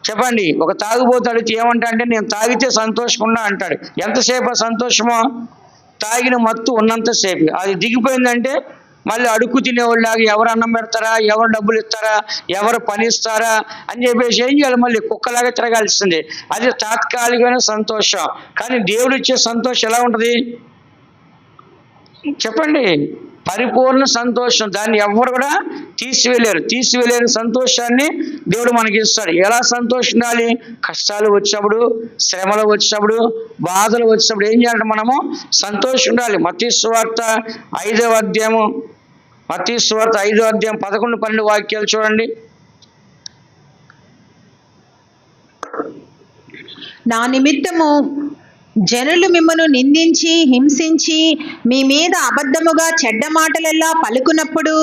చెప్పండి. ఒక తాగుబోతు అడిగితే ఏమంటా అంటే నేను తాగితే సంతోషం ఉన్నా అంటాడు. ఎంతసేపు సంతోషమో? తాగిన మత్తు ఉన్నంతసేపు. అది దిగిపోయిందంటే మళ్ళీ అడుక్కు తినేవాళ్ళలాగా ఎవరు అన్నం పెడతారా, ఎవరు డబ్బులు ఇస్తారా, ఎవరు పని ఇస్తారా అని చెప్పేసి ఏం చేయాలి? మళ్ళీ కుక్కలాగా తిరగాల్సిందే. అది తాత్కాలికమైన సంతోషం. కానీ దేవుడు ఇచ్చే సంతోషం ఎలా ఉంటుంది చెప్పండి? పరిపూర్ణ సంతోషం. దాన్ని ఎవరు కూడా తీసివేయలేరు సంతోషాన్ని దేవుడు మనకి ఇస్తాడు. ఎలా సంతోషించాలి? కష్టాలు వచ్చినప్పుడు, శ్రమలు వచ్చినప్పుడు, బాధలు వచ్చినప్పుడు ఏం చేయాలంటే మనము సంతోషం ఉండాలి. మత్తయి సువార్త 5వ అధ్యాయం 11, 12 వాక్యాలు చూడండి. నా నిమిత్తము జనులు మిమ్మను నిందించి హింసించి మీ మీద అబద్ధముగా చెడ్డ మాటలెల్లా పలుకునప్పుడు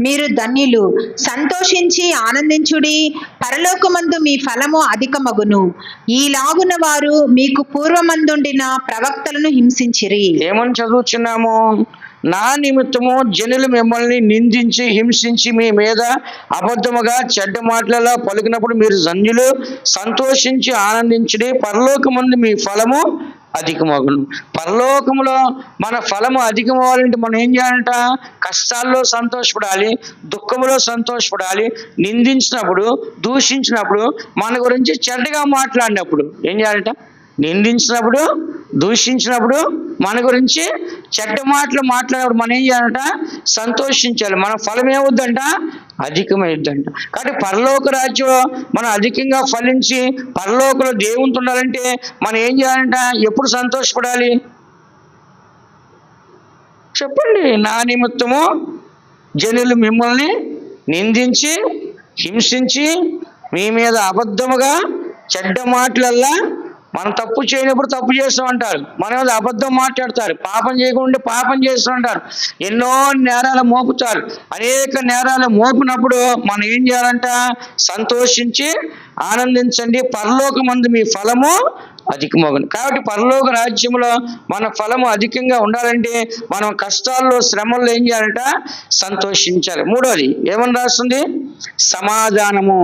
మీరు ధన్యులు. సంతోషించి ఆనందించుడి, పరలోకమందు మీ ఫలము అధికమగును. ఈలాగున వారు మీకు పూర్వమందుండిన ప్రవక్తలను హింసించిరి. ఏమని చదువుచున్నాము? నా నిమిత్తము జనులు మిమ్మల్ని నిందించి హింసించి మీ మీద అబద్ధముగా చెడ్డ మాటలలో పలికినప్పుడు మీరు ధన్యులు. సంతోషించి ఆనందించుడి, పరలోకమందు మీ ఫలము అధికమగును. పరలోకములో మన ఫలము అధికమవ్వాలంటే మనం ఏం చేయాలంట? కష్టాల్లో సంతోషపడాలి, దుఃఖములో సంతోషపడాలి. నిందించినప్పుడు, దూషించినప్పుడు, మన గురించి చెడ్డగా మాట్లాడినప్పుడు ఏం చేయాలంట? నిందించినప్పుడు, దూషించినప్పుడు, మన గురించి చెడ్డ మాటలు మాట్లాడినప్పుడు మనం ఏం చేయాలంట? సంతోషించాలి. మన ఫలం ఏమవుద్దంట? అధికమైద్దంట. కాబట్టి పరలోక రాజ్యంలో మనం అధికంగా ఫలించి పరలోకంలో దేవునితో ఉండాలంటే మనం ఏం చేయాలంట? ఎప్పుడు సంతోషపడాలి చెప్పండి? నా నిమిత్తము జనులు మిమ్మల్ని నిందించి హింసించి మీ మీద అబద్ధముగా చెడ్డ మాటలల్లా, మనం తప్పు చేయనప్పుడు తప్పు చేస్తూ ఉంటారు, మన మీద అబద్ధం మాట్లాడతారు, పాపం చేయకుండా పాపం చేస్తూ ఉంటారు, ఎన్నో నేరాలు మోపుతారు. అనేక నేరాలు మోపినప్పుడు మనం ఏం చేయాలంట? సంతోషించి ఆనందించండి, పరలోకమందు మీ ఫలము అధికమగును. కాబట్టి పరలోక రాజ్యంలో మన ఫలము అధికంగా ఉండాలంటే మనం కష్టాల్లో శ్రమల్లో ఏం చేయాలంట? సంతోషించాలి. మూడోది ఏమని రాస్తుంది? సమాధానము.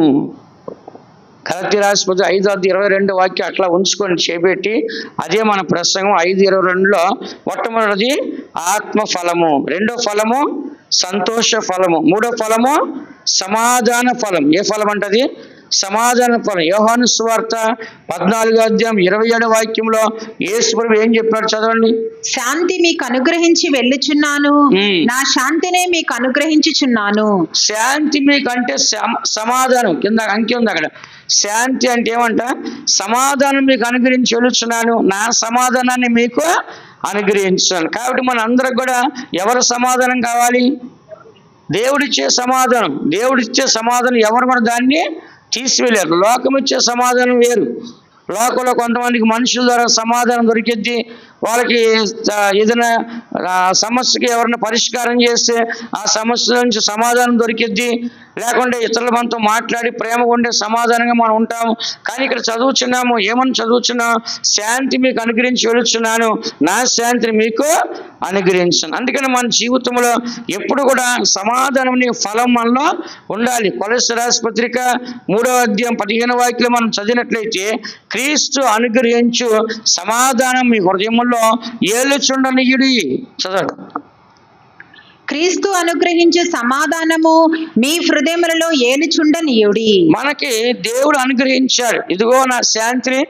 గలతీ రాష్ట్రపతి 5:22 వాక్యం అట్లా ఉంచుకొని చేపెట్టి అదే మన ప్రసంగం 5:22లో మొట్టమొదటిది ఆత్మ ఫలము, రెండో ఫలము సంతోష ఫలము, మూడో ఫలము సమాధాన ఫలం. ఏ ఫలం అంటది? సమాధాన ఫలం. యోహాను సువార్త 14:27 వాక్యంలో యేసు ప్రభు ఏం చెప్పాడు? చదవండి. శాంతి మీకు అనుగ్రహించి వెళ్ళుచున్నాను, నా శాంతినే మీకు అనుగ్రహించుచున్నాను. శాంతి మీకు అంటే సమాధానం. కింద అంకె ఉంది అక్కడ. శాంతి అంటే ఏమంట? సమాధానం మీకు అనుగ్రహించి వెళ్ళుచున్నాను, నా సమాధానాన్ని మీకు అనుగ్రహించున్నాను. కాబట్టి మన అందరికి కూడా ఎవరి సమాధానం కావాలి? దేవుడిచ్చే సమాధానం. దేవుడిచ్చే సమాధానం ఎవరు కూడా దాన్ని తీసివేయలేరు. లోకం ఇచ్చే సమాధానం వేరు. లోకంలో కొంతమందికి మనుషుల ద్వారా సమాధానం దొరికిద్ది. వాళ్ళకి ఏదైనా సమస్యకి ఎవరైనా పరిష్కారం చేస్తే ఆ సమస్య నుంచి సమాధానం దొరికిద్ది. లేకుంటే ఇతరుల మనతో మాట్లాడి ప్రేమగా ఉండే సమాధానంగా మనం ఉంటాము. కానీ ఇక్కడ చదువుచున్నాము, ఏమని చదువుచున్నాము? శాంతి మీకు అనుగ్రహించి వెళుచున్నాను, నా శాంతిని మీకు అనుగ్రహించాను. అందుకని మన జీవితంలో ఎప్పుడు కూడా సమాధానం ఫలం మనలో ఉండాలి. కొలస్సీ రాసిన పత్రిక 3:15 వాక్యం మనం చదివినట్లయితే క్రీస్తు అనుగ్రహించు సమాధానం మీ హృదయములో ఏలుచుండనీయుడి. చదవండి. క్రీస్తు అనుగ్రహించే సమాధానము మీ హృదయములలో ఏలుచుండనీయుడి. మనకి దేవుడు అనుగ్రహించాడు. ఇదిగో నా శాంతిని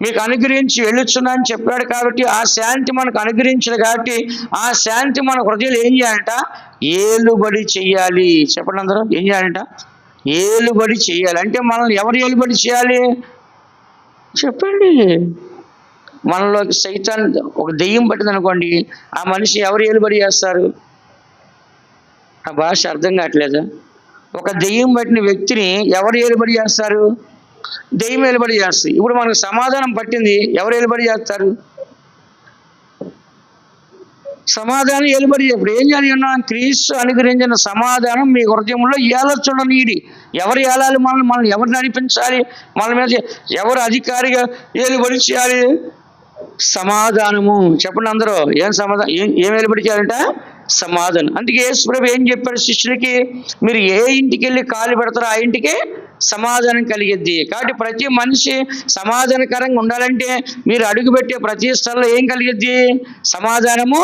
మీకు అనుగ్రహించి వెళ్ళుచున్నా అని చెప్పాడు. కాబట్టి ఆ శాంతి మనకు అనుగ్రహించదు. కాబట్టి ఆ శాంతి మన హృదయంలో ఏం చేయాలంట? ఏలుబడి చెయ్యాలి. చెప్పండి అందరూ, ఏం చేయాలంట? ఏలుబడి చెయ్యాలి. అంటే మనల్ని ఎవరు ఏలుబడి చేయాలి చెప్పండి? మనలోకి సైతాన్ ఒక దెయ్యం పట్టింది అనుకోండి, ఆ మనిషి ఎవరు ఏలుబడి చేస్తారు? ఆ భాష అర్థం కావట్లేదా? ఒక దెయ్యం పట్టిన వ్యక్తిని ఎవరు ఏలుబడి చేస్తారు? దెయ్యం ఏలుబడి చేస్తుంది. ఇప్పుడు మనకు సమాధానం పట్టింది, ఎవరు ఏలుబడి చేస్తారు? సమాధానం ఏలుబడి. ఇప్పుడు ఏం జరిగినా క్రీస్తు అనుగ్రహించిన సమాధానం మీ హృదయంలో ఏలచుండనీయుడి. ఎవరు ఏలాలి? మనల్ని ఎవరు నడిపించాలి? మన మీద ఎవరు అధికారిగా ఏలుబడి చేయాలి? సమాధానము. చెప్పండి అందరూ, ఏం సమాధానం? ఏం ఏలుబడి చేయాలంట? సమాధానం. అందుకే యేసు ప్రభు ఏం చెప్పాడు శిష్యులకి? మీరు ఏ ఇంటికి వెళ్ళి కాలు పెడతారో ఆ ఇంటికి సమాధానం కలిగిద్ది. కాబట్టి ప్రతి మనిషి సమాధానకరంగా ఉండాలంటే మీరు అడుగుపెట్టే ప్రతి స్థలంలో ఏం కలిగిద్ది? సమాధానము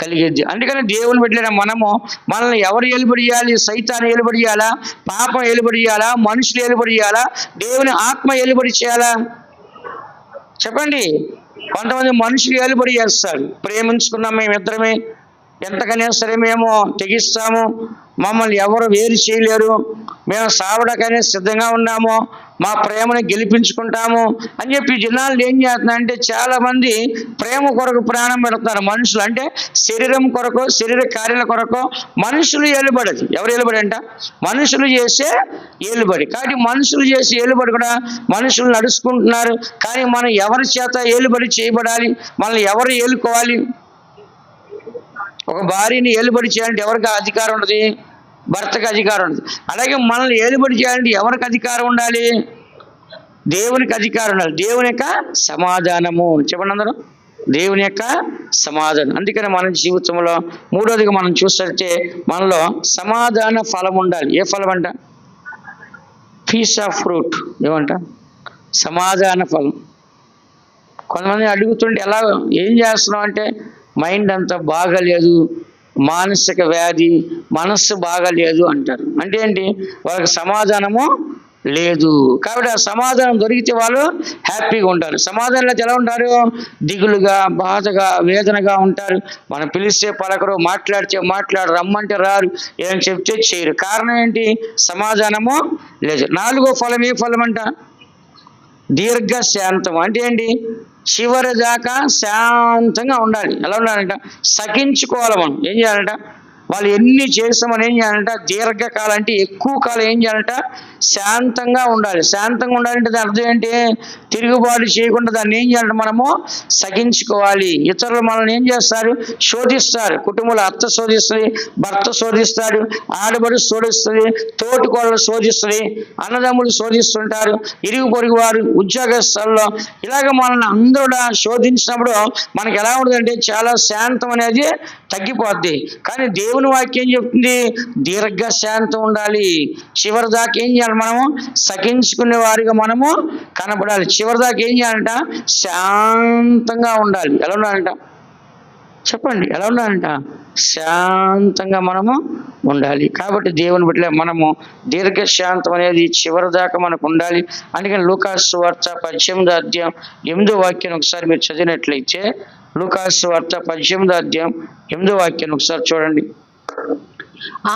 కలిగిద్ది. అందుకని దేవుని బిడ్డలైన మనము మనల్ని ఎవరు ఏలుబడి చేయాలి? సైతాను ఏలుబడి చేయాలా? పాపం ఏలుబడి చేయాలా? మనుషులు ఏలుబడి చేయాలా? దేవుని ఆత్మ ఏలుబడి చేయాలా? చెప్పండి. కొంతమంది మనుషులు ఏలుబడి చేస్తారు. ప్రేమించుకున్నాం మేమిద్దరమే, ఎంతకైనా సరే మేము తెగిస్తాము, మమ్మల్ని ఎవరు వేరు చేయలేరు, మేము సావడాకనే సిద్ధంగా ఉన్నాము, మా ప్రేమను గెలిపించుకుంటాము అని చెప్పి జనాలు ఏం చేస్తున్నారంటే చాలామంది ప్రేమ కొరకు ప్రాణం పెడుతున్నారు. మనుషులు అంటే శరీరం కొరకు, శరీర కార్యాల కొరకు మనుషులు ఏలుబడది. ఎవరు ఏలుబడి అంట? మనుషులు చేసే ఏలుబడి. కాబట్టి మనుషులు చేసే ఏలుబడి కూడా మనుషులు నడుచుకుంటున్నారు. కానీ మనం ఎవరి చేత ఏలుబడి చేయబడాలి? మనల్ని ఎవరు ఏలుకోవాలి? ఒక భార్యని ఏలుబడి చేయాలంటే ఎవరికి అధికారం ఉండదు? భర్తకు అధికారం ఉండదు. అలాగే మనల్ని ఏలుబడి చేయాలంటే ఎవరికి అధికారం ఉండాలి? దేవునికి అధికారం ఉండాలి. దేవుని యొక్క సమాధానము. చెప్పండి అందరూ, దేవుని యొక్క సమాధానం. అందుకని మన జీవితంలో మూడోదిగా మనం చూస్తే మనలో సమాధాన ఫలం ఉండాలి. ఏ ఫలం అంట? Piece of fruit. ఏమంట? సమాధాన ఫలం. కొంతమంది అడుగుతుంటే ఎలా ఏం చేస్తున్నాం అంటే మైండ్ అంతా బాగలేదు, మానసిక వ్యాధి, మనస్సు బాగలేదు అంటారు. అంటే ఏంటి? వాళ్ళకి సమాధానము లేదు. కాబట్టి ఆ సమాధానం దొరికితే వాళ్ళు హ్యాపీగా ఉంటారు. సమాధానం ఎలా ఉంటారు? దిగులుగా, బాధగా, వేదనగా ఉంటారు. మనం పిలిస్తే పలకరు, మాట్లాడు, రమ్మంటే రారు, ఏం చెప్తే చేయరు. కారణం ఏంటి? సమాధానము లేదు. నాలుగో ఫలం ఏ ఫలం అంట? దీర్ఘ శాంతం. అంటే ఏంటి? చివరి దాకా శాంతంగా ఉండాలి. ఎలా ఉండాలంట? సహించుకోవాలి. మనం ఏం చేయాలంట? వాళ్ళు ఎన్ని చేస్తామని ఏం చేయాలంట? దీర్ఘకాలం అంటే ఎక్కువ కాలం ఏం చేయాలంట? శాంతంగా ఉండాలి. శాంతంగా ఉండాలంటే దాని అర్థం ఏంటి? తిరుగుబాటు చేయకుండా దాన్ని ఏం చేయాలంటే మనము సహించుకోవాలి. ఇతరులు మనల్ని ఏం చేస్తారు? శోధిస్తారు. కుటుంబంలో అత్త శోధిస్తుంది, భర్త శోధిస్తాడు, ఆడబడి శోధిస్తుంది, తోటికోళ్ళు శోధిస్తుంది, అన్నదమ్ములు శోధిస్తుంటారు, ఇరుగు పొరుగు వారు, ఉద్యోగస్తుల్లో ఇలాగ మనల్ని అందరూ శోధించినప్పుడు మనకి ఎలా ఉంటుందంటే చాలా శాంతం అనేది తగ్గిపోద్ది. కానీ దేవుని వాక్యం చెప్తుంది దీర్ఘ శాంతం ఉండాలి. చివరి దాకా ఏం చేయాలి? మనము సహించుకునే వారిగా మనము కనపడాలి. చివరి దాకా ఏం చేయాలంట? శాంతంగా ఉండాలి. ఎలా ఉండాలంట? చెప్పండి, ఎలా ఉండాలంట? శాంతంగా మనము ఉండాలి. కాబట్టి దేవుని బిడ్డలే మనము దీర్ఘశాంతం అనేది చివరి దాకా మనకు ఉండాలి. అందుకని లూకాసు సువార్త 18వ అధ్యాయం 8వ వాక్యాన్ని ఒకసారి మీరు చదివినట్లయితే, లూకాసు సువార్త 18వ అధ్యాయం 8వ వాక్యాన్ని ఒకసారి చూడండి.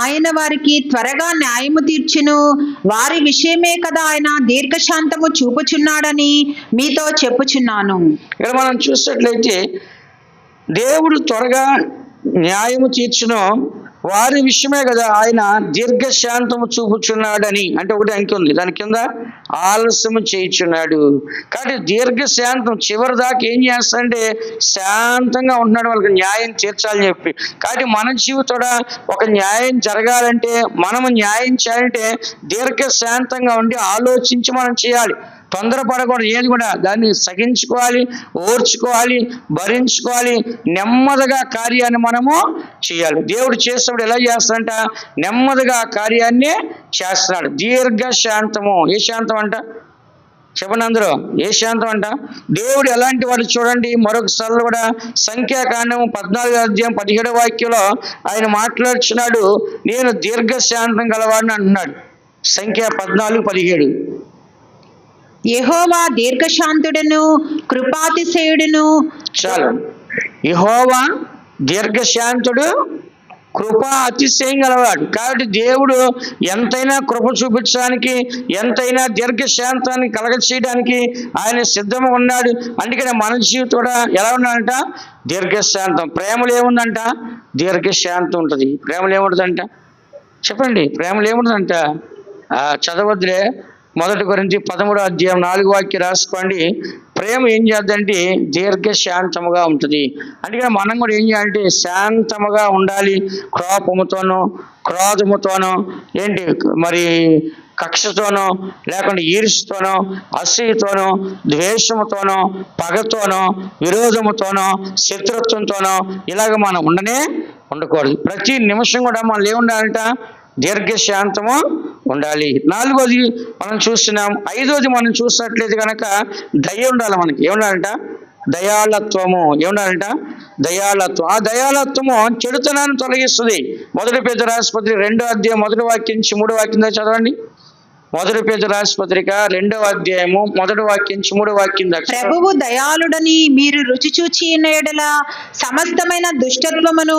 ఆయన వారికి త్వరగా న్యాయము తీర్చును, వారి విషయమే కదా ఆయన దీర్ఘశాంతము చూపుచున్నాడని మీతో చెప్పుచున్నాను. ఇక్కడ మనం చూసినట్లయితే దేవుడు త్వరగా న్యాయము తీర్చును, వారి విషయమే కదా ఆయన దీర్ఘశాంతము చూపుచున్నాడని. అంటే ఒకటి అంకె ఉంది, దాని కింద ఆలస్యము చేయుచున్నాడు. కాబట్టి దీర్ఘశాంతం చివరి దాకా ఏం చేస్తాడంటే శాంతంగా ఉంటున్నాడు, వాళ్ళకి న్యాయం తీర్చాలని చెప్పి. కాబట్టి మన జీవితంలో ఒక న్యాయం జరగాలంటే, మనము న్యాయం చేయాలంటే దీర్ఘశాంతంగా ఉండి ఆలోచించి మనం చేయాలి. తొందరపడకూడదు. ఏది కూడా దాన్ని సహించుకోవాలి, ఓర్చుకోవాలి, భరించుకోవాలి. నెమ్మదిగా కార్యాన్ని మనము చేయాలి. దేవుడు చేసినప్పుడు ఎలా చేస్తాడంట? నెమ్మదిగా కార్యాన్ని చేస్తున్నాడు. దీర్ఘ శాంతము. ఏ శాంతం అంట? చెప్పండి అందరూ, ఏ శాంతం అంట? దేవుడు ఎలాంటి వాడు చూడండి. మరొకసారి కూడా సంఖ్యాకాండము 14వ అధ్యాయం 17వ వాక్యంలో ఆయన మాట్లాడుచున్నాడు, నేను దీర్ఘ శాంతం గలవాడిని అంటున్నాడు. సంఖ్య 14:17. యెహోవా దీర్ఘశాంతుడును కృపాతిశయుడును. చాలు. యెహోవా దీర్ఘశాంతుడు, కృపా అతిశయం గలవాడు. కాబట్టి దేవుడు ఎంతైనా కృప చూపించడానికి, ఎంతైనా దీర్ఘశాంతాన్ని కలగ చేయడానికి ఆయన సిద్ధంగా ఉన్నాడు. అందుకనే మన జీవితం కూడా ఎలా ఉన్నాడంట? దీర్ఘశాంతం. ప్రేమలో ఏముందంట? దీర్ఘశాంతం ఉంటుంది. ప్రేమలో ఏముంటుందంట? చెప్పండి, ప్రేమలో ఏముంటుందంట? చదవద్దులే. 1 కొరింథీ 13వ అధ్యాయం 4వ వాక్యం రాసుకోండి. ప్రేమ ఏం చేద్దంటే దీర్ఘశాంతముగా ఉంటుంది. అందుకని మనం కూడా ఏం చేయాలంటే శాంతముగా ఉండాలి. కోపముతోనో, క్రోధముతోనో, ఏంటి మరి కక్షతోనో, లేకుంటే ఈర్ష్యతోనో, అసూయతోనో, ద్వేషముతోనో, పగతోనో, విరోధముతోనో, శత్రుత్వంతోనో ఇలాగ మనం ఉండకూడదు. ప్రతి నిమిషం కూడా మనం ఏముండాలంట? దీర్ఘశాంతము ఉండాలి. 4వది మనం చూస్తున్నాం. 5వది మనం చూసినట్లయితే కనుక దయ ఉండాలి. మనకి ఏముండాలంట? దయాళత్వము. ఏముండాలంట? దయాళత్వం. ఆ దయాళత్వము చెడుతనాన్ని తొలగిస్తుంది. 1 పేతురు రాసిన 2వ అధ్యాయం 1వ వాక్యం నుంచి 3వ వాక్యం దాకా చదవండి. మొదటి పేతురు రాసిన పత్రిక 2వ అధ్యాయము 1వ వాక్యం నుంచి 3వ వాక్యం దాకా. ప్రభువు దయాళుడని మీరు రుచి చూచి ఉన్న ఎడల సమస్తమైన దుష్టత్వమును,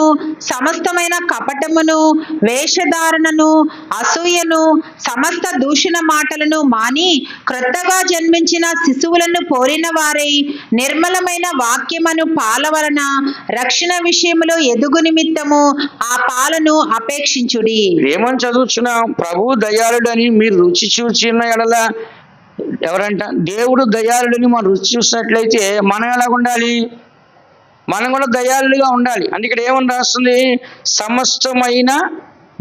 సమస్తమైన కపటమును, వేషధారణను, అసూయను, సమస్త దూషణ మాటలను మాని క్రొత్తగా జన్మించిన శిశువులను పోలిన వారై నిర్మలమైన వాక్యమును పాల వలన రక్షణ విషయములో ఎదుగు నిమిత్తము ఆ పాలను అపేక్షించుడి. ఏమని చదువుతున్నాం? ప్రభు దయాళుడని మీరు రుచి చూచి ఉన్న ఎడల, ఎవరంట? దేవుడు దయాళుడని మనం రుచి చూసినట్లయితే మనం ఎలా ఉండాలి? మనం కూడా దయాళులుగా ఉండాలి. అంటే ఇక్కడ ఏమని రాస్తుంది? సమస్తమైన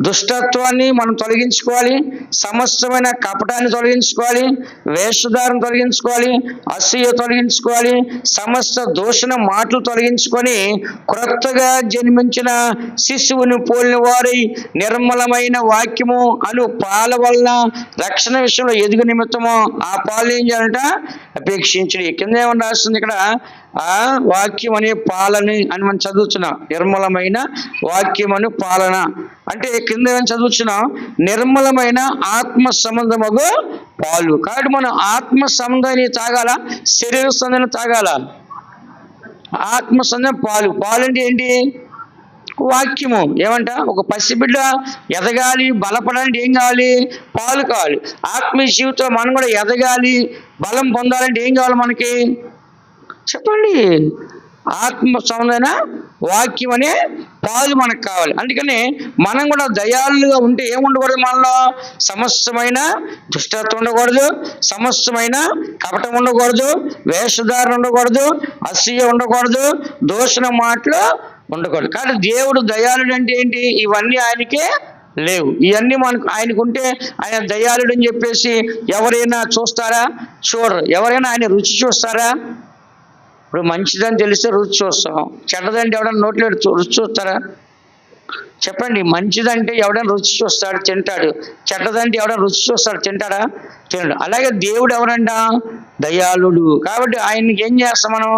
దుష్టత్వాన్ని మనం తొలగించుకోవాలి, సమస్తమైన కపటాన్ని తొలగించుకోవాలి, వేషధారం తొలగించుకోవాలి, అసూయ తొలగించుకోవాలి, సమస్త దూషణ మాటలు తొలగించుకొని క్రొత్తగా జన్మించిన శిశువుని పోలిన వారి నిర్మలమైన వాక్యము అను పాల వలన రక్షణ విషయంలో ఎదుగు నిమిత్తము ఆ పాలు ఏం చేయాలంట? అపేక్షించడి. కింద ఏమని రాస్తుంది ఇక్కడ? ఆ వాక్యం అనే పాలని అని మనం చదువుతున్నాం. నిర్మలమైన వాక్యం అనే పాలన అంటే కింద ఏం చదువుతున్నాం? నిర్మలమైన ఆత్మ సంబంధముగు పాలు. కాబట్టి మనం ఆత్మ సంబంధాన్ని తాగాల, శరీర సంబంధాన్ని తాగాల. ఆత్మ సంబంధం పాలు. పాలు అంటే ఏంటి? వాక్యము. ఏమంట? ఒక పసిబిడ్డ ఎదగాలి, బలపడాలంటే ఏం కావాలి? పాలు కావాలి. ఆత్మీయ జీవితంలో మనం కూడా ఎదగాలి, బలం పొందాలంటే ఏం కావాలి మనకి? చెప్పండి. ఆత్మ సంబంధమైన వాక్యం అనే పాలు మనకు కావాలి. అందుకని మనం కూడా దయాళులుగా ఉంటే ఏముండకూడదు మనలో? సమస్తమైన దుష్టత్వం ఉండకూడదు, సమస్తమైన కపటం ఉండకూడదు, వేషధారణ ఉండకూడదు, అసూయ ఉండకూడదు, దూషణ మాటలు ఉండకూడదు. కానీ దేవుడు దయాళుడు అంటే ఏంటి? ఇవన్నీ ఆయనకే లేవు. ఇవన్నీ మనకు ఆయనకు ఉంటే ఆయన దయాళుడు అని చెప్పేసి ఎవరైనా చూస్తారా? చూడరు. ఎవరైనా ఆయన రుచి చూస్తారా? ఇప్పుడు మంచిదని తెలిస్తే రుచి చూస్తాం, చెడ్డదంటే ఎవడన్నా నోట్లో రుచి చూస్తారా? చెప్పండి. మంచిదంటే ఎవడైనా రుచి చూస్తాడు, తింటాడు. చెడ్డదంటే ఎవడైనా రుచి చూస్తాడు, తింటాడా? తినడు. అలాగే దేవుడు ఎవరంట? దయాళుడు. కాబట్టి ఆయనకి ఏం చేస్తాం మనం?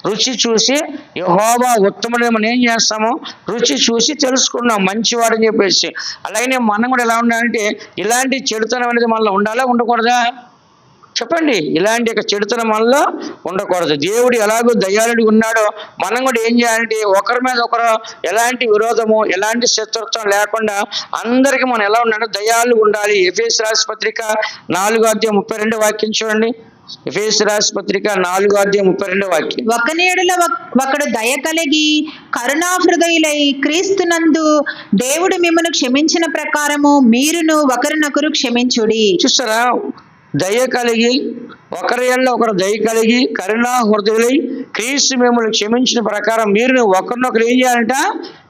రుచి చూసి యెహోవా ఉత్తముడు మనం ఏం చేస్తాము? రుచి చూసి తెలుసుకున్నాం మంచివాడని చెప్పేసి. అలాగే మనం కూడా ఎలా ఉండాలంటే ఇలాంటి చెడుతనం అనేది మనలో ఉండాలా, ఉండకూడదా? చెప్పండి. ఇలాంటి చెడుతనం మనలో ఉండకూడదు. దేవుడు ఎలాగో దయాళుడు ఉన్నాడో మనం కూడా ఏం చేయాలంటే ఒకరి మీద ఒకరు ఎలాంటి విరోధము, ఎలాంటి శత్రుత్వం లేకుండా అందరికీ మనం ఎలా ఉండాలి? దయాళుగా ఉండాలి. ఎఫెసీ రాసిన పత్రిక 4వ అధ్యాయం 32వ వాక్యం చూడండి. ఎఫెసీ రాసిన పత్రిక 4వ అధ్యాయం 32వ వాక్యం. ఒకనేడుల ఒకడు దయ కలిగి కరుణాహృదయులై క్రీస్తునందు దేవుడు మిమ్మల్ని క్షమించిన ప్రకారము మీరును ఒకరినొకరు క్షమించుడి. చూస్తారా? దయ కలిగి, ఒకరి ఎడల ఒకరు దయ కలిగి కరుణా హృదయులై క్రీస్తు మిమ్మల్ని క్షమించిన ప్రకారం మీరు ఒకరినొకరు ఏం చేయాలంట?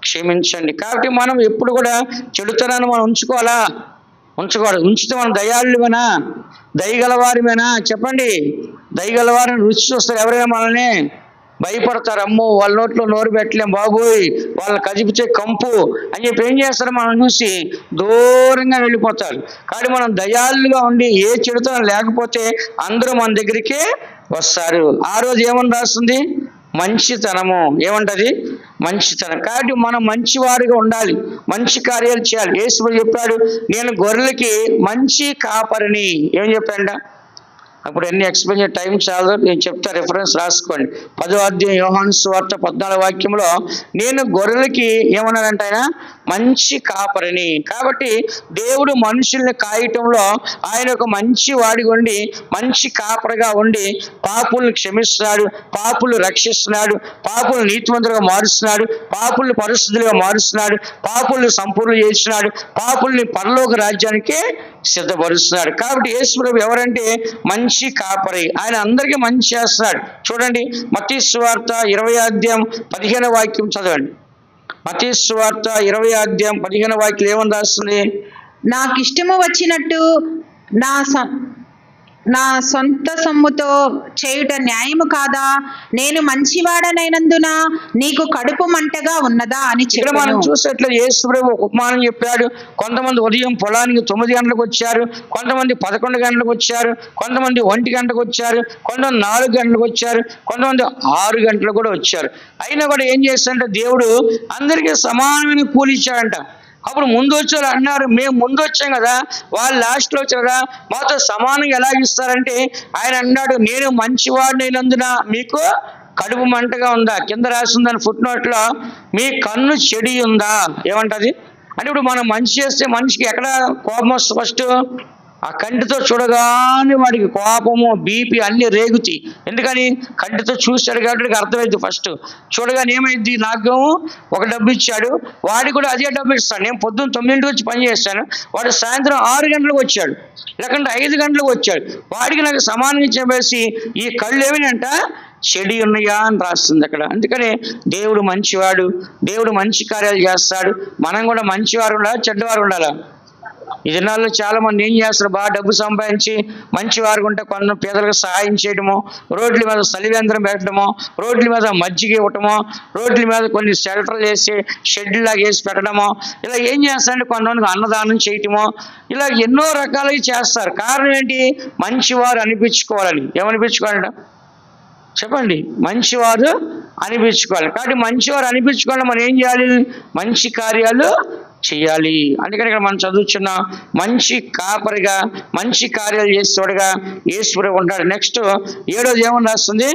క్షమించండి. కాబట్టి మనం ఎప్పుడు కూడా చెడుతనాన్ని మనం ఉంచుకోవాలా? ఉంచకూడదు. ఉంచితే మనం దయాళుమేనా, దయగలవారిమేనా? చెప్పండి. దయగలవారిని రుచి చూస్తారు. ఎవరైనా మనల్ని భయపడతారు. అమ్మో వాళ్ళ నోట్లో నోరు పెట్టలేం బాబోయ్, వాళ్ళని కదిపితే కంపు అని చెప్పి ఏం చేస్తారు? మనం చూసి దూరంగా వెళ్ళిపోతారు. కాబట్టి మనం దయాళులుగా ఉండి ఏ చెడుతనం లేకపోతే అందరూ మన దగ్గరికి వస్తారు. ఆ రోజు ఏమని రాస్తుంది? మంచితనము. ఏమంటది? మంచితనం. కాబట్టి మనం మంచివారిగా ఉండాలి, మంచి కార్యాలు చేయాలి. యేసు చెప్పాడు, నేను గొర్రెలకి మంచి కాపరిని. ఏం చెప్పాడ? అప్పుడు ఎన్ని ఎక్స్ప్లెయిన్ చేయ టైం చాలు, నేను చెప్తా, రిఫరెన్స్ రాసుకోండి. 10వ అధ్యాయం యోహాను సువార్త 14వ వాక్యంలో నేను గొర్రెలకి ఏమన్నాడంట? ఆయన మంచి కాపరిని. కాబట్టి దేవుడు మనుషుల్ని కాయటంలో ఆయన ఒక మంచి వాడిగా ఉండి, మంచి కాపరిగా ఉండి పాపుల్ని క్షమిస్తున్నాడు, పాపులు రక్షిస్తున్నాడు, పాపులు నీతిమంతులుగా మారుస్తున్నాడు, పాపుల్ని పరిశుద్ధులుగా మారుస్తున్నాడు, పాపుల్ని సంపూర్ణ చేస్తున్నాడు, పాపుల్ని పరలోక రాజ్యానికి సిద్ధపరుస్తున్నాడు. కాబట్టి యేసు ప్రభువు ఎవరంటే మంచి కాపరి. ఆయన అందరికీ మంచి చేస్తున్నాడు. చూడండి, మత్తయి సువార్త 20వ అధ్యాయం 15వ వాక్యం చదవండి. మత్తయి సువార్త 20వ అధ్యాయం 15వ వాక్యం ఏమని రాస్తుంది? నాకు ఇష్టము వచ్చినట్టు నా సొంత సొమ్ముతో చేయుట న్యాయము కాదా? నేను మంచివాడనైనందున నీకు కడుపు మంటగా ఉన్నదా అని ఇక్కడ మనం చెప్పాను. చూసేట్లా యేసు ప్రభువు ఒక ఉపమానం చెప్పాడు. కొంతమంది ఉదయం పొలానికి 9 గంటలకు వచ్చారు, కొంతమంది 11 గంటలకు వచ్చారు, కొంతమంది 1 గంటకు వచ్చారు, కొంతమంది 4 గంటలకు వచ్చారు, కొంతమంది 6 గంటలకు కూడా వచ్చారు. అయినా కూడా ఏం చేస్తాడంటే దేవుడు అందరికీ సమానమైన కూలి ఇచ్చాడంట. అప్పుడు ముందు వచ్చారు అన్నారు, మేము ముందు వచ్చాం కదా, వాళ్ళు లాస్ట్లో వచ్చారు కదా, మాతో సమానంగా ఎలా ఇస్తారంటే ఆయన అన్నాడు, నేను మంచివాడినైనందున మీకు కడుపు మంటగా ఉందా? కింద రాసిందని ఫుట్ నోట్లో, మీ కన్ను చెడి ఉందా? ఏమంటది అంటే ఇప్పుడు మనం మంచి చేస్తే మనిషికి ఎక్కడ కోపం వస్తుంది? ఫస్ట్ ఆ కంటితో చూడగానే వాడికి కోపము, బీపీ అన్ని రేగుతాయి. ఎందుకని? కంటితో చూశాడు కాబట్టి అర్థమైంది. ఫస్ట్ చూడగానే ఏమైంది, నాకు ఒక డబ్బు ఇచ్చాడు, వాడికి కూడా అదే డబ్బు ఇస్తాను. నేను పొద్దున్న 9 వచ్చి పని చేశాను, వాడు సాయంత్రం 6 గంటలకు వచ్చాడు, లేకుంటే 5 గంటలకు వచ్చాడు, వాడికి నాకు సమానంగా చెప్పేసి ఈ కళ్ళు ఏమిటంట చెడి ఉన్నాయా అని రాస్తుంది అక్కడ. అందుకని దేవుడు మంచివాడు, దేవుడు మంచి కార్యాలు చేస్తాడు. మనం కూడా మంచివారు ఉండాలా, చెడ్డవారు ఉండాలా? ఈ దినాల్లో చాలా మంది ఏం చేస్తారు, బాగా డబ్బు సంపాదించి మంచి వారు ఉంటే కొంత పేదలకు సహాయం చేయడము, రోడ్ల మీద సలివేంద్రం పెట్టడము, రోడ్ల మీద మజ్జిగ ఇవ్వటము, రోడ్ల మీద కొన్ని షెల్టర్ చేసి షెడ్ లాగా వేసి పెట్టడము, ఇలా ఏం చేస్తారంటే కొంతమందికి అన్నదానం చేయటము, ఇలా ఎన్నో రకాలుగా చేస్తారు. కారణం ఏంటి? మంచివారు అనిపించుకోవాలని. ఏమనిపించుకోవాలంట చెప్పండి? మంచివారు అనిపించుకోవాలి. కాబట్టి మంచివారు అనిపించుకోవాలి, మనం ఏం చేయాలి? మంచి కార్యాలు చెయ్యాలి. అందుకని ఇక్కడ మనం చదువుతున్న మంచి కాపరిగా, మంచి కార్యాలు చేసేవాడుగా యేసు ప్రభు ఉంటాడు. నెక్స్ట్ 7వ ఏమని రాస్తుంది?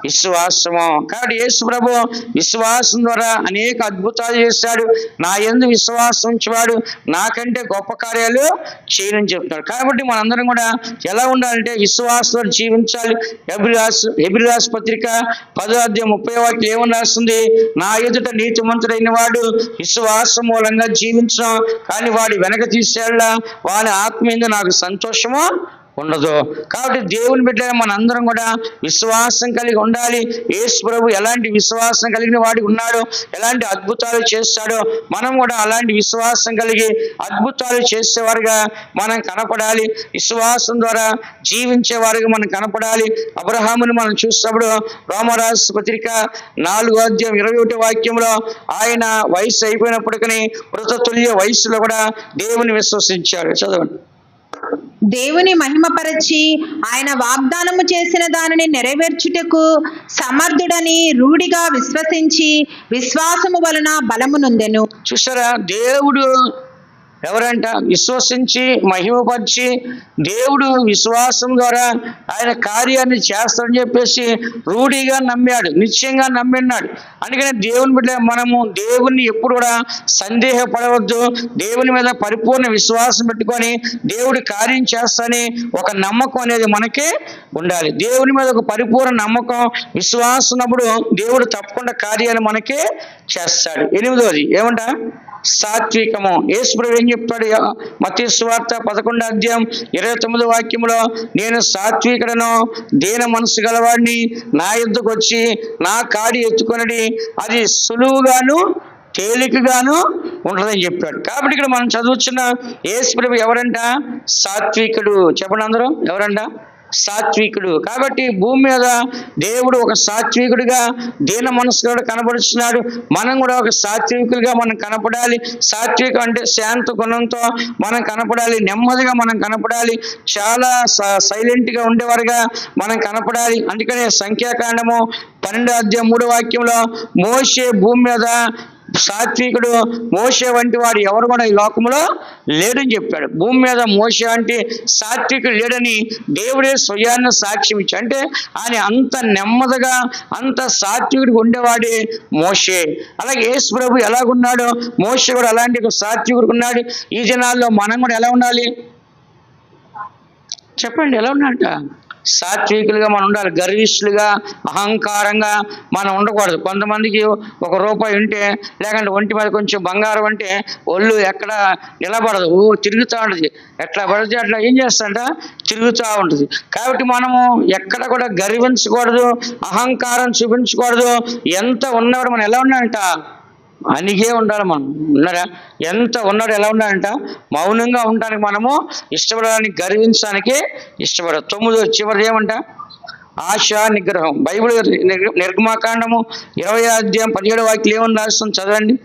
విశ్వాసము. కాబట్టి యేసు ప్రభు విశ్వాసం ద్వారా అనేక అద్భుతాలు చేశాడు. నా యందు విశ్వాసం ఉంచేవాడు నాకంటే గొప్ప కార్యాలు చేయనని చెప్తాడు. కాబట్టి మనందరం కూడా ఎలా ఉండాలంటే విశ్వాసంతో జీవించాలి. హెబ్రీ పత్రిక 10వ అధ్యాయం 30వ వాక్యం ఏమని రాస్తుంది? నా ఎదుట నీతిమంతుడైన వాడు విశ్వాసం మూలంగా జీవించడం, కానీ వాడి వెనక తీసేళ్ళ వాడి ఆత్మ మీద నాకు సంతోషము ఉండదు. కాబట్టి దేవుని బిడ్డ మనందరం కూడా విశ్వాసం కలిగి ఉండాలి. యేసు ప్రభు ఎలాంటి విశ్వాసం కలిగిన వాడికి ఉన్నాడో, ఎలాంటి అద్భుతాలు చేస్తాడో, మనం కూడా అలాంటి విశ్వాసం కలిగి అద్భుతాలు చేసేవారుగా మనం కనపడాలి. విశ్వాసం ద్వారా జీవించేవారుగా మనం కనపడాలి. అబ్రహాముని మనం చూసినప్పుడు రోమరాసు పత్రిక 4వ అధ్యాయం 21వ వాక్యంలో ఆయన వయసు అయిపోయినప్పటికీ మృతతుల్య వయసులో కూడా దేవుని విశ్వసించాడు. చదవండి. దేవుని మహిమపరచి ఆయన వాగ్దానము చేసిన దానిని నెరవేర్చుటకు సమర్థుడని రూఢిగా విశ్వసించి విశ్వాసము వలన బలము నొందెను. చూసారా? దేవుడు ఎవరంట? విశ్వసించి మహిమపరిచి దేవుడు విశ్వాసం ద్వారా ఆయన కార్యాన్ని చేస్తాడని చెప్పేసి రూఢిగా నమ్మాడు, నిశ్చయంగా నమ్మినాడు. అందుకని దేవుని బిడ్డ మనము దేవుణ్ణి ఎప్పుడు కూడా సందేహపడవద్దు. దేవుని మీద పరిపూర్ణ విశ్వాసం పెట్టుకొని దేవుడి కార్యం చేస్తాని ఒక నమ్మకం అనేది మనకి ఉండాలి. దేవుని మీద ఒక పరిపూర్ణ నమ్మకం, విశ్వాసం ఉన్నప్పుడు దేవుడు తప్పకుండా కార్యాలు మనకి చేస్తాడు. 8వది ఏమంట? సాత్వికము. యేసు ప్రభు ఏం చెప్తాడు? మత్తయి సువార్త 11వ అధ్యాయం 29వ వాక్యంలో, నేను సాత్వికుడను, దీన మనసు గలవాడిని, నా యొద్దకు వచ్చి నా కాడి ఎత్తుకొనడి, అది సులువుగాను తేలికగాను ఉంటుందని చెప్పాడు. కాబట్టి ఇక్కడ మనం చదువుతున్న యేసు ప్రభు ఎవరంట? సాత్వికుడు. చెప్పండి అందరూ, ఎవరంట? సాత్వికుడు. కాబట్టి భూమి మీద దేవుడు ఒక సాత్వికుడిగా, దీన మనసుగా కనబడుతున్నాడు. మనం కూడా ఒక సాత్వికులుగా మనం కనపడాలి. సాత్వికం అంటే శాంత గుణంతో మనం కనపడాలి, నెమ్మదిగా మనం కనపడాలి, చాలా సైలెంట్గా ఉండేవారుగా మనం కనపడాలి. అందుకనే సంఖ్యాకాండము 12వ అధ్యాయం 3వ వాక్యంలో మోషే భూమి మీద సాత్వికుడు, మోషే వంటి వాడు ఎవరు కూడా ఈ లోకంలో లేడని చెప్పాడు. భూమి మీద మోషే అంటే సాత్వికుడు లేడని దేవుడే స్వయాన్ని సాక్ష్యం ఇచ్చాడు. అంటే ఆయన అంత నెమ్మదిగా, అంత సాత్వికుడిగా ఉండేవాడే మోషే. అలాగే యేసు ప్రభు ఎలాగున్నాడో మోషే కూడా అలాంటి ఒక సాత్వికుడిగా ఉన్నాడు. ఈ దినాల్లో మనం కూడా ఎలా ఉండాలి చెప్పండి? ఎలా ఉన్నాడట? సాత్వికులుగా మనం ఉండాలి. గర్విష్ఠులుగా, అహంకారంగా మనం ఉండకూడదు. కొంతమందికి ₹1 ఉంటే, లేకంటే ఒంటి మీద కొంచెం బంగారం అంటే ఒళ్ళు ఎక్కడ నిలబడదు, తిరుగుతూ ఉంటుంది. ఎట్లా పడితే అట్లా ఏం చేస్తాంట తిరుగుతూ ఉంటుంది. కాబట్టి మనము ఎక్కడ కూడా గర్వించకూడదు, అహంకారం చూపించకూడదు. ఎంత ఉన్నవాడు మనం ఎలా ఉన్నాడంట? అనిగే ఉండాలి. మనం ఉన్నారా? ఎంత ఉన్నాడు ఎలా ఉన్నాడంట? మౌనంగా ఉండడానికి మనము ఇష్టపడడానికి, గర్వించడానికి ఇష్టపడదు. 9 చివరిది ఏమంట? ఆశ నిగ్రహం. బైబిల్ నిర్గమాకాండము 20వ అధ్యాయం 17వ వాక్యం ఏమని రాస్తుంది? చదవండి.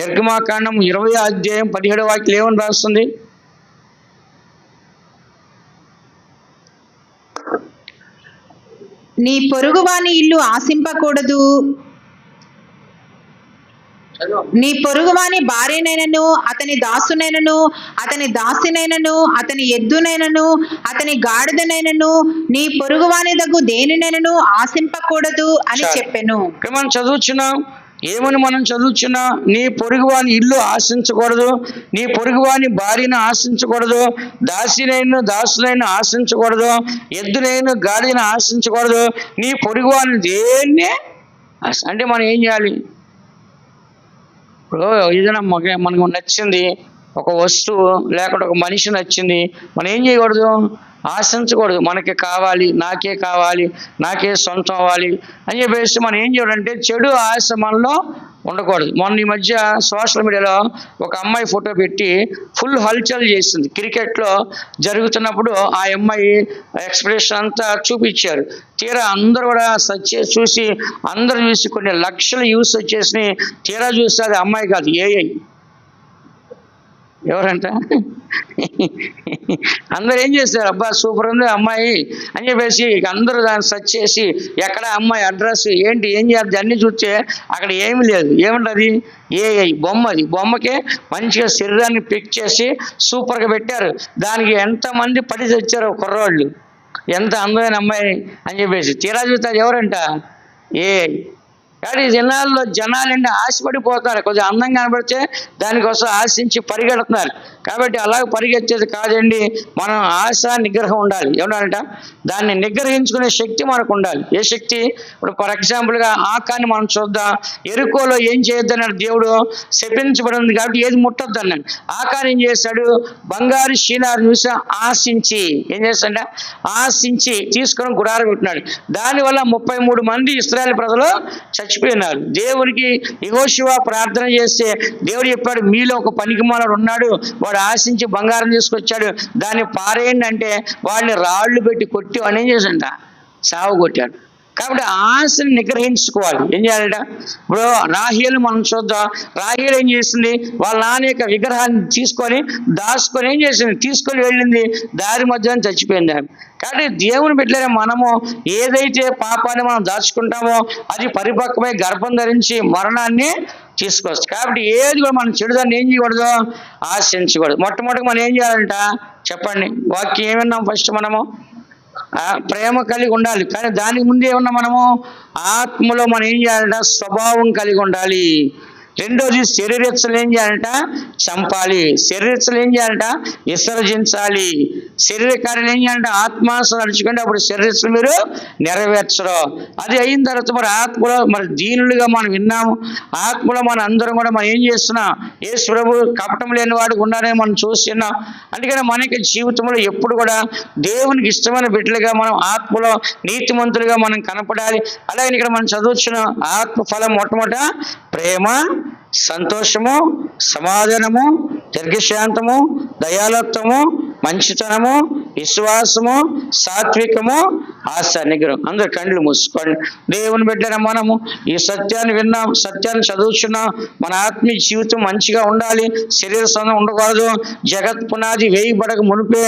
నిర్గమాకాండం 20వ అధ్యాయం 17వ వాక్యం ఏమని రాస్తుంది? నీ పొరుగువాని ఇల్లు ఆశింపకూడదు. నీ పొరుగువాని భార్యనైనను, అతని దాసునైనను, అతని దాసినైనను, అతని ఎద్దునైనను, అతని గాడిదనైనను, నీ పొరుగువాని దగ్గు దేనినైనను ఆశింపకూడదు అని చాలు. చెప్పెను. ఇక్కడ మనం చదువుచున్నాం, ఏమని మనం చదువుచున్నా, నీ పొరుగువాని ఇల్లు ఆశించకూడదు, నీ పొరుగువాని భార్యను ఆశించకూడదు, దాసులైన ఆశించకూడదు, ఎద్దులైన గాడిని ఆశించకూడదు, నీ పొరుగువాని దేన్నే అంటే మనం ఏం చేయాలి? ఇప్పుడు ఏదైనా మనకు నచ్చింది ఒక వస్తువు లేకపోతే ఒక మనిషి నచ్చింది, మనం ఏం చేయకూడదు? ఆశించకూడదు. మనకి కావాలి, నాకే సొంతం అవ్వాలి అని చెప్పేసి మనం ఏం చేయాలంటే చెడు ఆశ మనలో ఉండకూడదు. మొన్న ఈ మధ్య సోషల్ మీడియాలో ఒక అమ్మాయి ఫోటో పెట్టి ఫుల్ హల్చల్ చేసింది. క్రికెట్లో జరుగుతున్నప్పుడు ఆ అమ్మాయి ఎక్స్ప్రెషన్ అంతా చూపించారు. తీరా అందరూ కూడా చూసి అందరూ చూసి కొన్ని లక్షల యూస్ వచ్చేసి తీరా చూస్తే అది అమ్మాయి కాదు, ఏఐ. ఎవరంట? అందరూ ఏం చేస్తారు, అబ్బా సూపర్ ఉంది అమ్మాయి అని చెప్పేసి అందరూ దాన్ని సెర్చ్ చేసి ఎక్కడ అమ్మాయి అడ్రస్ ఏంటి ఏం చేయాలి అన్నీ చూస్తే అక్కడ ఏమీ లేదు. ఏమంటది? ఏఐ బొమ్మ. అది బొమ్మకే మంచిగా శరీరాన్ని పిక్ చేసి సూపర్గా పెట్టారు. దానికి ఎంతమంది పడి తెచ్చారు కుర్రోళ్ళు, ఎంత అందమైన అమ్మాయి అని చెప్పేసి. తీరా చూస్తారు ఎవరంట? ఏఐ. కాబట్టి ఈ దినాల్లో జనాలంటే ఆశపడిపోతారు. కొద్దిగా అందంగా కనబడితే దానికోసం ఆశించి పరిగెడుతున్నారు. కాబట్టి అలాగ పరిగెత్తేది కాదండి. మనం ఆశ నిగ్రహం ఉండాలి. ఏమన్నారంట? దాన్ని నిగ్రహించుకునే శక్తి మనకు ఉండాలి. ఏ శక్తి? ఇప్పుడు ఫర్ ఎగ్జాంపుల్గా ఆకాన్ని మనం చూద్దాం. ఎరుకోలో ఏం చేయొద్దన్నాడు దేవుడు? శపించబడింది కాబట్టి ఏది ముట్టొద్దు అన్నాడు. ఆకాన్ని ఏం చేశాడు? బంగారు శీలారు చూసి ఆశించి ఏం చేస్తాడ? ఆశించి తీసుకొని గుడారం పెట్టినాడు. దానివల్ల 33 మంది ఇశ్రాయేలు ప్రజలు చచ్చిపోయినారు. దేవునికి యెహోషువ ప్రార్థన చేస్తే దేవుడు చెప్పాడు, మీలో ఒక పనికిమాలోడు ఉన్నాడు, వాడు ఆశించి బంగారం తీసుకొచ్చాడు, దాన్ని పారేయండి అంటే వాడిని రాళ్ళు పెట్టి కొట్టి వాడు ఏం చేశాడ? సావు కొట్టాడు. కాబట్టి ఆశని నిగ్రహించుకోవాలి. ఏం చేయాలట? ఇప్పుడు రాహేలు మనం చూద్దాం. రాహేలు ఏం చేసింది? వాళ్ళ నాన్న యొక్క విగ్రహాన్ని తీసుకొని దాచుకొని ఏం చేసింది? తీసుకొని వెళ్ళింది, దారి మధ్యలో చచ్చిపోయింది. కాబట్టి దేవుని బిడ్డలైన మనము ఏదైతే పాపాన్ని మనం దాచుకుంటామో అది పరిపక్వమై గర్భం ధరించి మరణాన్ని తీసుకొస్తుంది. కాబట్టి ఏది కూడా మనం చెడుదాన్ని ఏం చేయకూడదు? ఆశించకూడదు. మొట్టమొదటి మనం ఏం చేయాలంట చెప్పండి? వాక్యం ఏమన్నాం? ఫస్ట్ మనము ప్రేమ కలిగి ఉండాలి. కానీ దానికి ముందు ఏమన్నా మనము ఆత్మలో మనం ఏం చేయాలంట? స్వభావం కలిగి ఉండాలి. రెండోది శరీరచ్చలు ఏం చేయాలంట? చంపాలి. శరీరచ్చలు ఏం చేయాలంట? విసర్జించాలి. శరీర కార్యం ఏం చేయాలంట? ఆత్మాసం నడుచుకుంటే అప్పుడు శరీరచ్చలు మీరు నెరవేర్చరు. అది అయిన తర్వాత మరి ఆత్మలో మరి దీనులుగా మనం విన్నాము. ఆత్మలో మన అందరం కూడా మనం ఏం చేస్తున్నాం? యేసు ప్రభు కపటం లేని వాడికి ఉండాలని మనం చూస్తున్నాం. అందుకని మనకి జీవితంలో ఎప్పుడు కూడా దేవునికి ఇష్టమైన బిడ్డలుగా మనం ఆత్మలో నీతిమంతులుగా మనం కనపడాలి. అలాగే ఇక్కడ మనం చదువుతున్నాం ఆత్మ ఫలం మొట్టమొదట ప్రేమ, సంతోషము, సమాధానము, దీర్ఘశాంతము, దయాలత్వము, మంచితనము, విశ్వాసము, సాత్వికము, ఆశ నిగ్రహం. అందరు కళ్ళు మూసుకోండి. దేవుని బిడ్డన మనము ఈ సత్యాన్ని విన్నాం, సత్యాన్ని చదువుతున్నాం. మన ఆత్మీయ జీవితం మంచిగా ఉండాలి. శరీర సంబంధం ఉండకూడదు. జగత్ పునాది వేయబడక మునిపే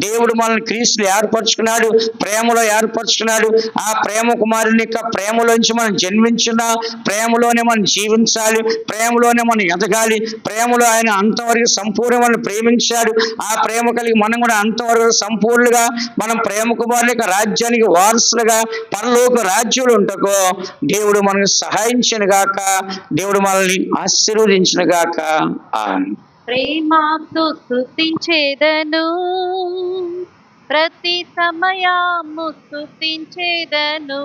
దేవుడు మనల్ని క్రీస్తులు ఏర్పరచుకున్నాడు, ప్రేమలో ఏర్పరచుకున్నాడు. ఆ ప్రేమ కుమారుని యొక్క ప్రేమలోంచి మనం జన్మించున్నాం. ప్రేమలోనే మనం జీవించాలి, ప్రేమలోనే మనం ఎదగాలి. ప్రేమలో ఆయన అంతవరకు సంపూర్ణమైన ప్రేమించాడు. ఆ ప్రేమ కలిగి మనం కూడా అంతవరకు సంపూర్ణంగా మనం ప్రేమ కుమారుని యొక్క రాజ్యానికి వారసులుగా పరలోక రాజ్యంలో ఉంటకో దేవుడు మనకు సహాయించను గాక. దేవుడు మనల్ని ఆశీర్వదించిన గాక. ప్రేమతో స్తుతించేదను, ప్రతి సమయము స్తుతించేదను.